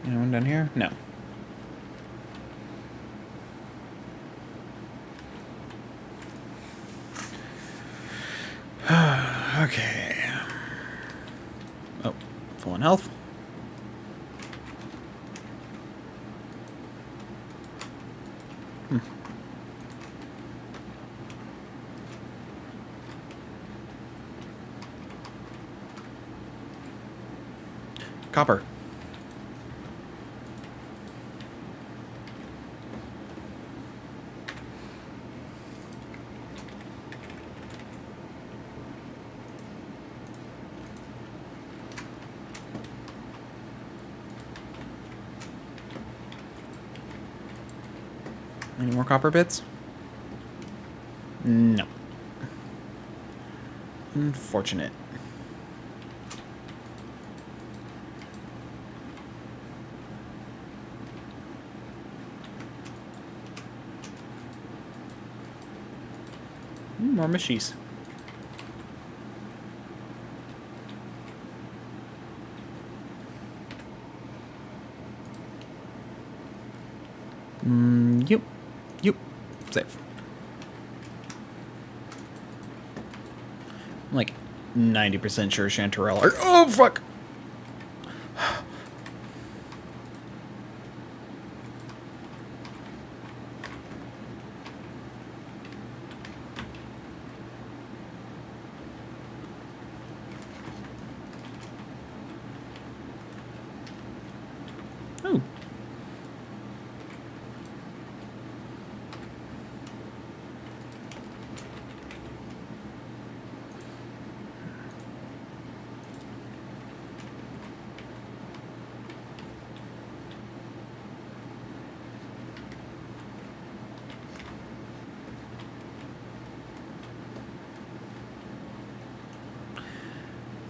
Anyone down here? No. Okay. Oh, full on health. Copper. Any more copper bits? No. Unfortunate. More mushies. Yep. Yep. Safe. I'm like 90% sure Chanterelle are... Oh, fuck! Oh.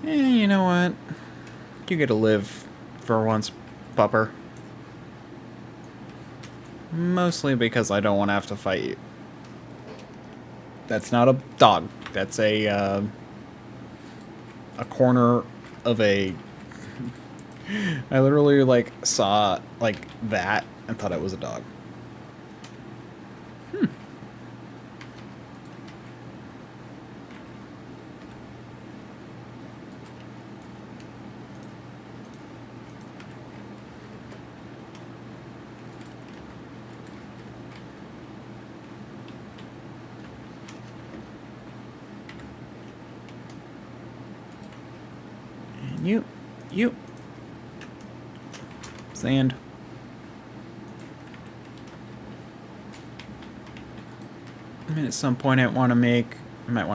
You know what? You get to live for once, pupper. Mostly because I don't want to have to fight you. That's not a dog. That's a corner of a... I literally, like, saw, like, that and thought it was a dog. And you. Sand. I mean, at some point I might want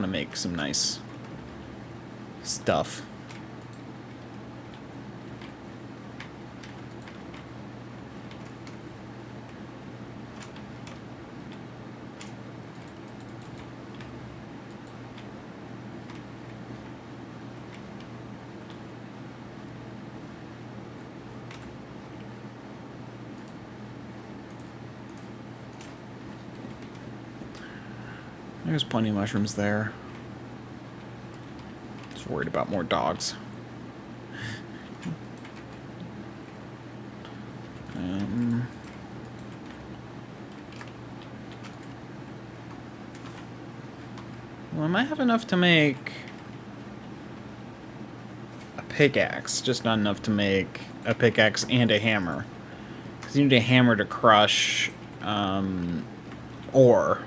to make some nice stuff. There's plenty of mushrooms there. Just worried about more dogs. Well, I might have enough to make a pickaxe, just not enough to make a pickaxe and a hammer. Because you need a hammer to crush ore.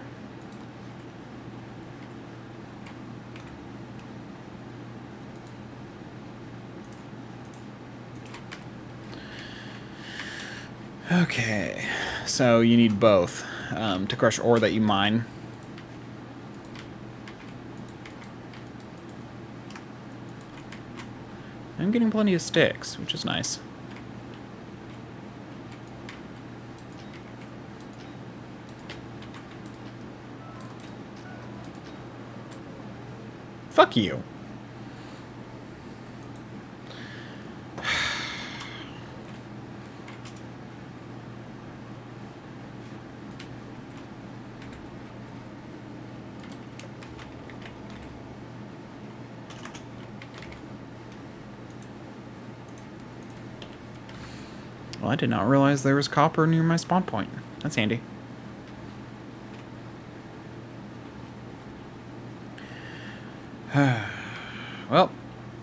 Okay, so you need both to crush ore that you mine. I'm getting plenty of sticks, which is nice. Fuck you. Well, I did not realize there was copper near my spawn point. That's handy. Well,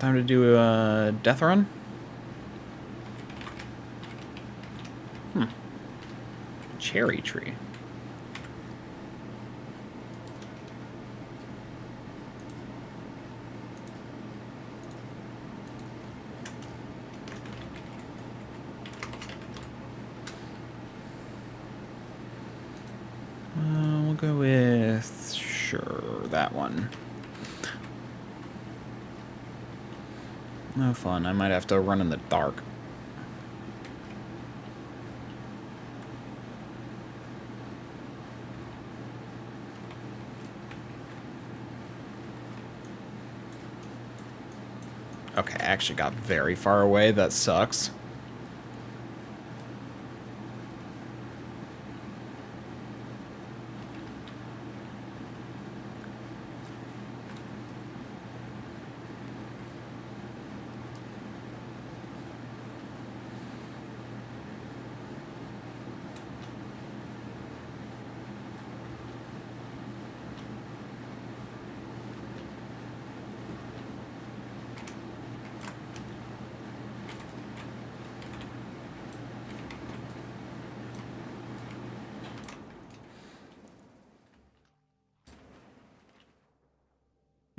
time to do a death run. Cherry tree. We'll go with, sure, that one. No fun. I might have to run in the dark. Okay, I actually got very far away. That sucks.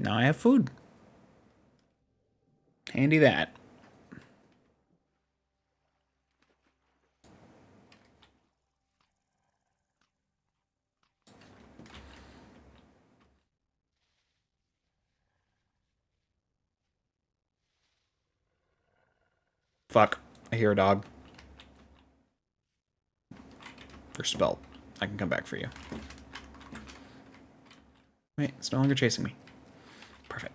Now I have food. Handy that. Fuck. I hear a dog. They're spelt. I can come back for you. Wait, it's no longer chasing me. Perfect.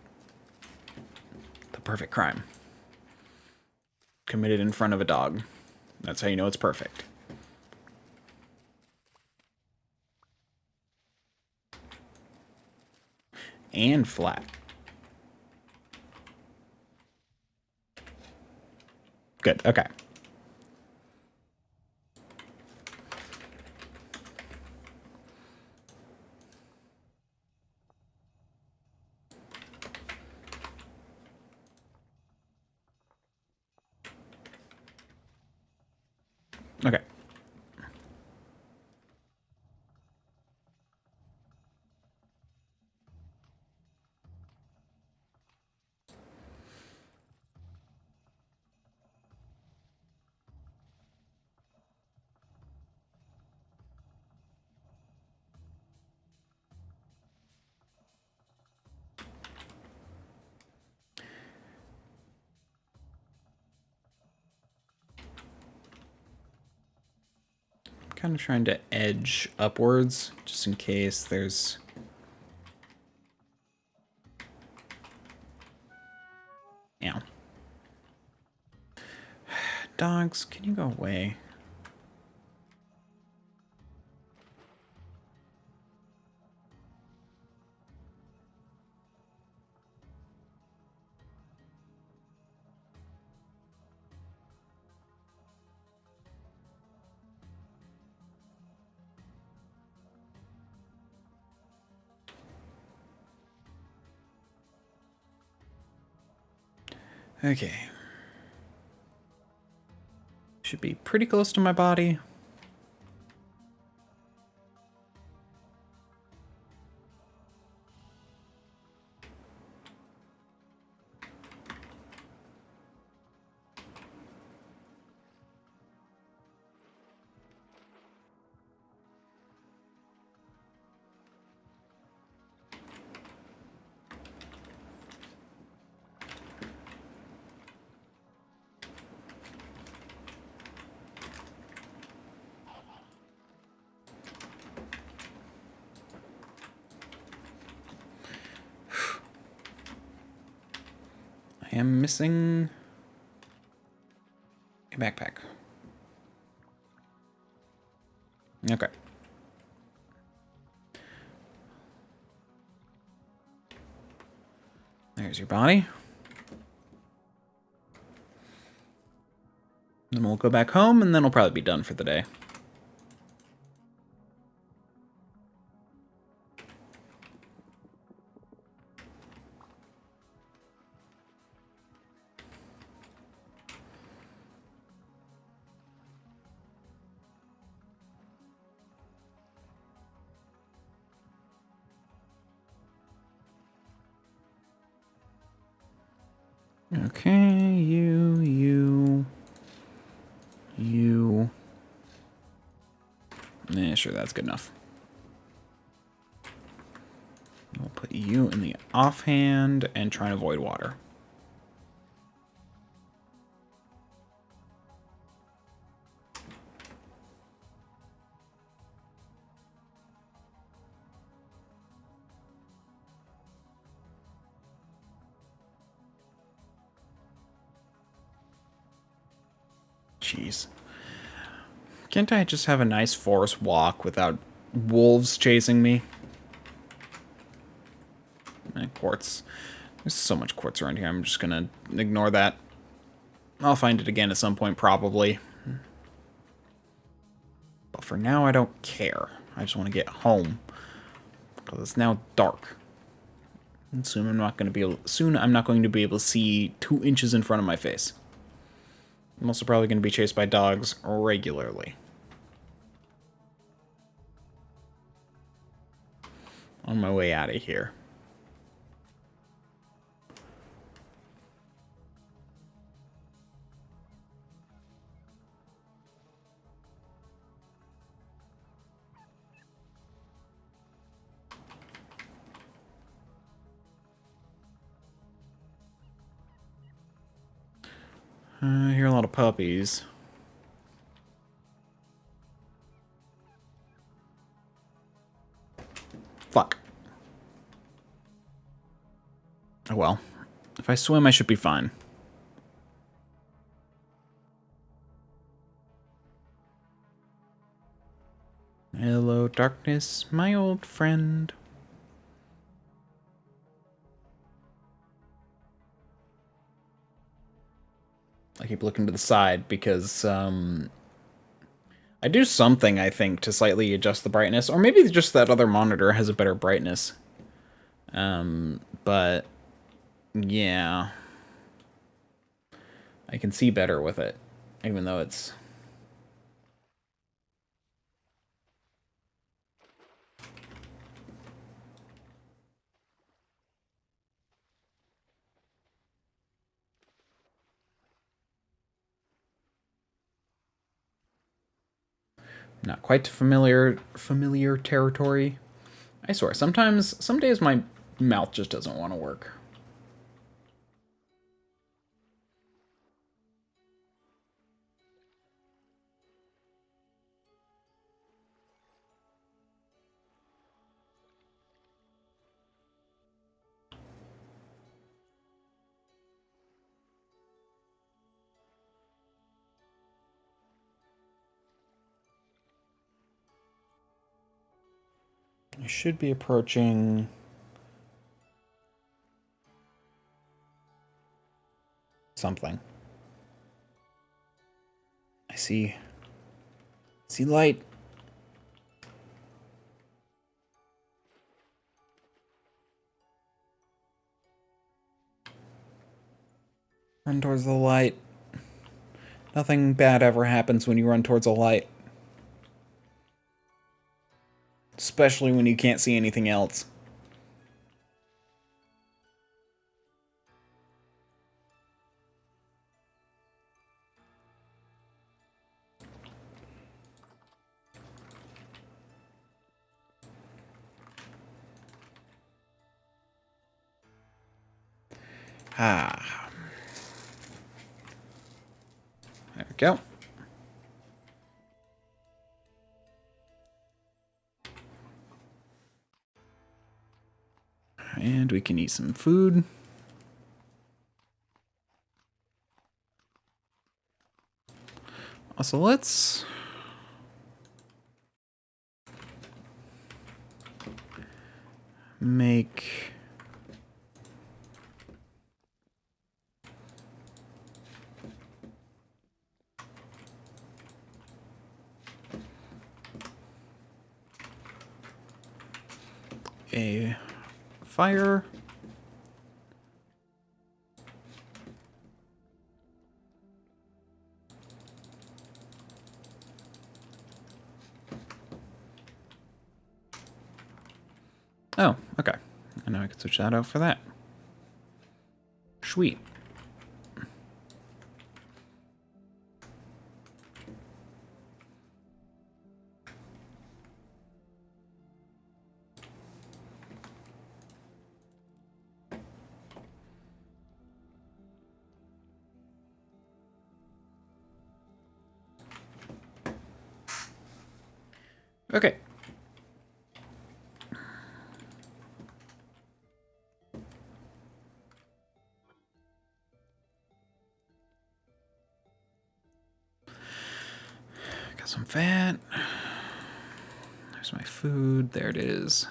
The perfect crime. Committed in front of a dog. That's how you know it's perfect. And flat. Good, okay. Okay. Kind of trying to edge upwards just in case there's dogs, can you go away? Okay. Should be pretty close to my body. I am missing a backpack. Okay. There's your body. Then we'll go back home, and then we'll probably be done for the day. Okay, you. Yeah, sure, that's good enough. We'll put you in the offhand and try and avoid water. Jeez. Can't I just have a nice forest walk without wolves chasing me? Quartz. There's so much quartz around here, I'm just gonna ignore that. I'll find it again at some point, probably. But for now, I don't care. I just want to get home. Because it's now dark. And soon I'm not going to be able to see 2 inches in front of my face. I'm also probably going to be chased by dogs regularly. On my way out of here. I hear a lot of puppies. Fuck. Oh well. If I swim, I should be fine. Hello, darkness, my old friend. I keep looking to the side because, I do something, I think, to slightly adjust the brightness. Or maybe just that other monitor has a better brightness. But, yeah. I can see better with it, even though it's... not quite familiar territory. I swear, some days my mouth just doesn't want to work. I should be approaching... something. I see light. Run towards the light. Nothing bad ever happens when you run towards a light. Especially when you can't see anything else. Ah. There we go. And we can eat some food. Also, let's... make... a fire. Oh, okay. And now I can switch that out for that. Sweet. Okay. Got some fat. There's my food. There it is.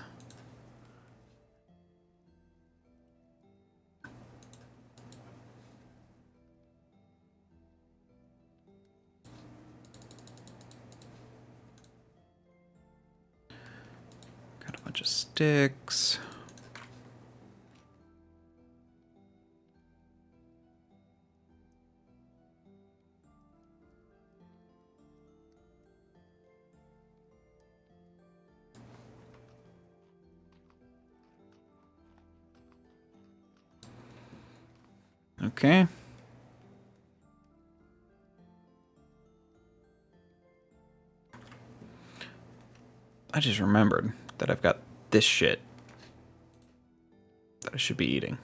Got a bunch of sticks. Okay. I just remembered that I've got this shit that I should be eating.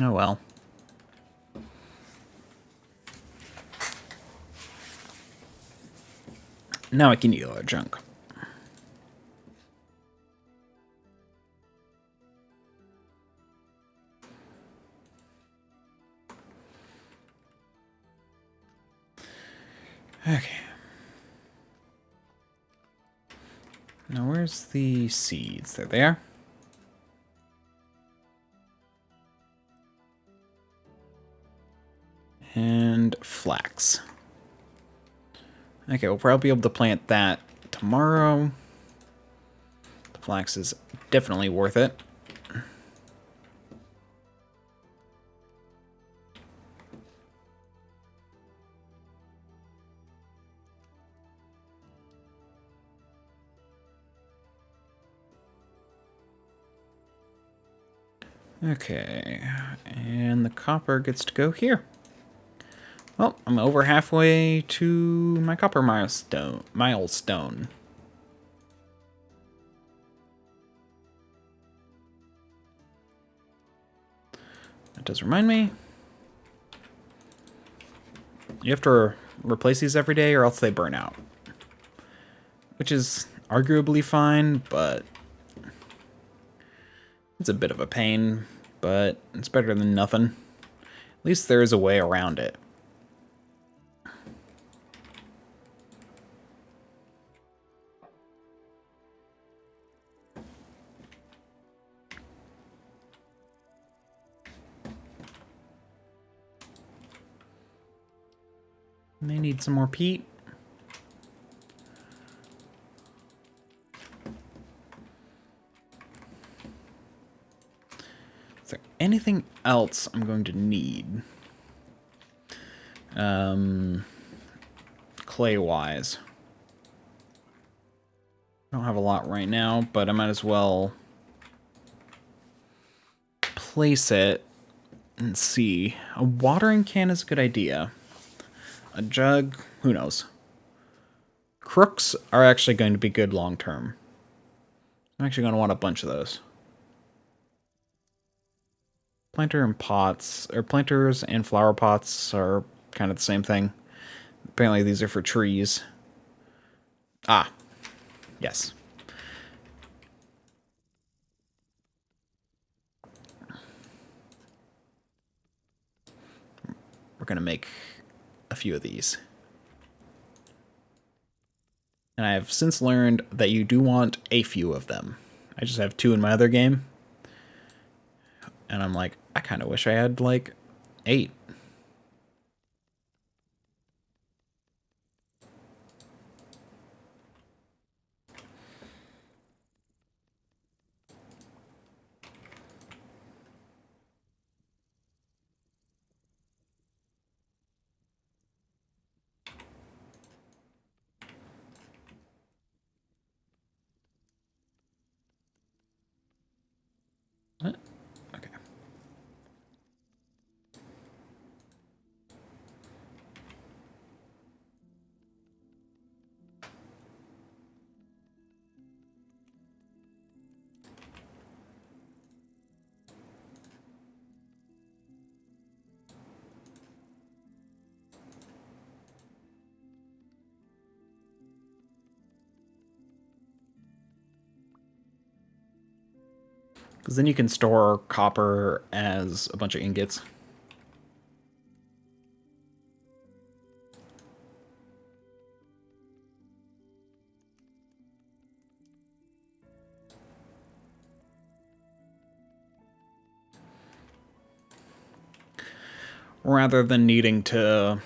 Oh well. Now I can eat all that junk. Okay. Now where's the seeds? There they are. And flax. Okay, we'll probably be able to plant that tomorrow. The flax is definitely worth it. Okay, and the copper gets to go here. Well, I'm over halfway to my copper milestone. That does remind me. You have to replace these every day or else they burn out. Which is arguably fine, but it's a bit of a pain, but it's better than nothing. At least there is a way around it. May need some more peat. Is there anything else I'm going to need? Clay-wise. I don't have a lot right now, but I might as well place it and see. A watering can is a good idea. A jug, who knows? Crooks are actually going to be good long term. I'm actually going to want a bunch of those. Planter and pots, or planters and flower pots are kind of the same thing. Apparently these are for trees. Ah, yes. we're going to make a few of these. And I have since learned that you do want a few of them. I just have 2 in my other game. And I'm like, I kind of wish I had, like, 8. What? Okay. Because then you can store copper as a bunch of ingots. Rather than needing to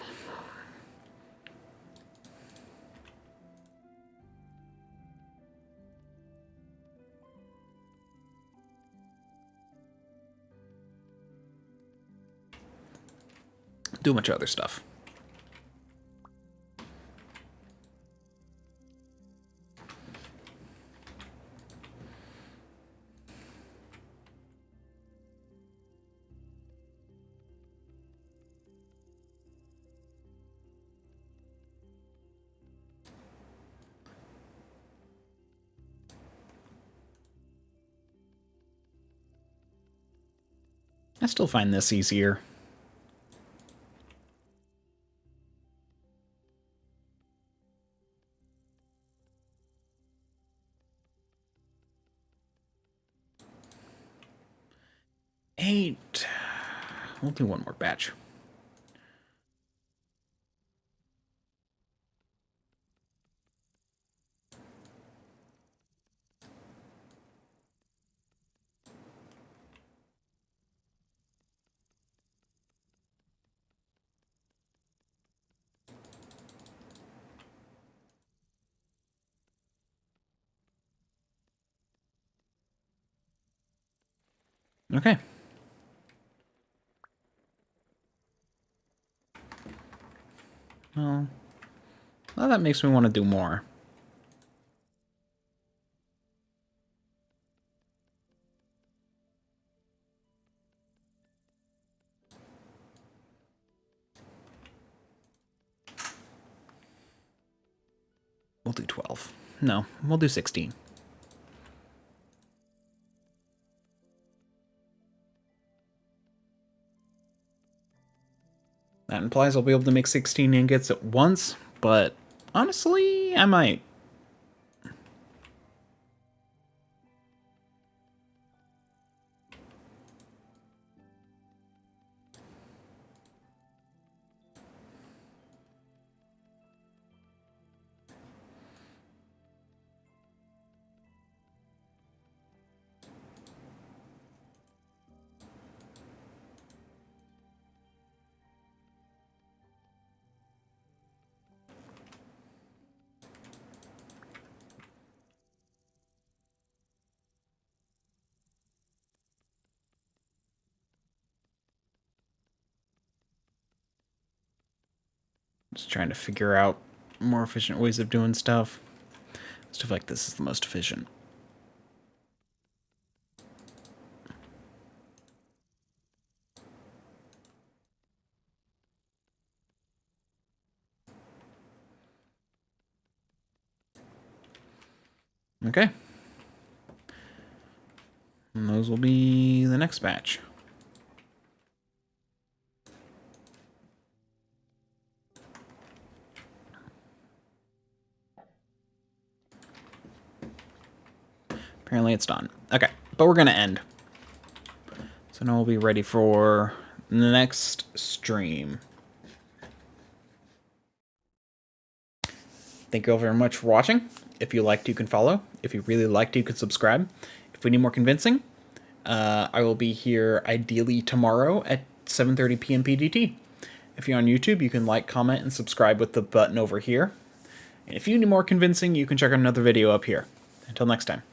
do a bunch of other stuff. I still find this easier. Eight. We'll do one more batch. Okay. Well, that makes me want to do more. We'll do 12. No, we'll do 16. That implies I'll be able to make 16 ingots at once, but honestly, I might. Just trying to figure out more efficient ways of doing stuff. Stuff like this is the most efficient. Okay. And those will be the next batch. Apparently it's done. Okay, but we're going to end. So now we'll be ready for the next stream. Thank you all very much for watching. If you liked, you can follow. If you really liked, you can subscribe. If we need more convincing, I will be here ideally tomorrow at 7:30 p.m. PDT. If you're on YouTube, you can like, comment, and subscribe with the button over here. And if you need more convincing, you can check out another video up here. Until next time.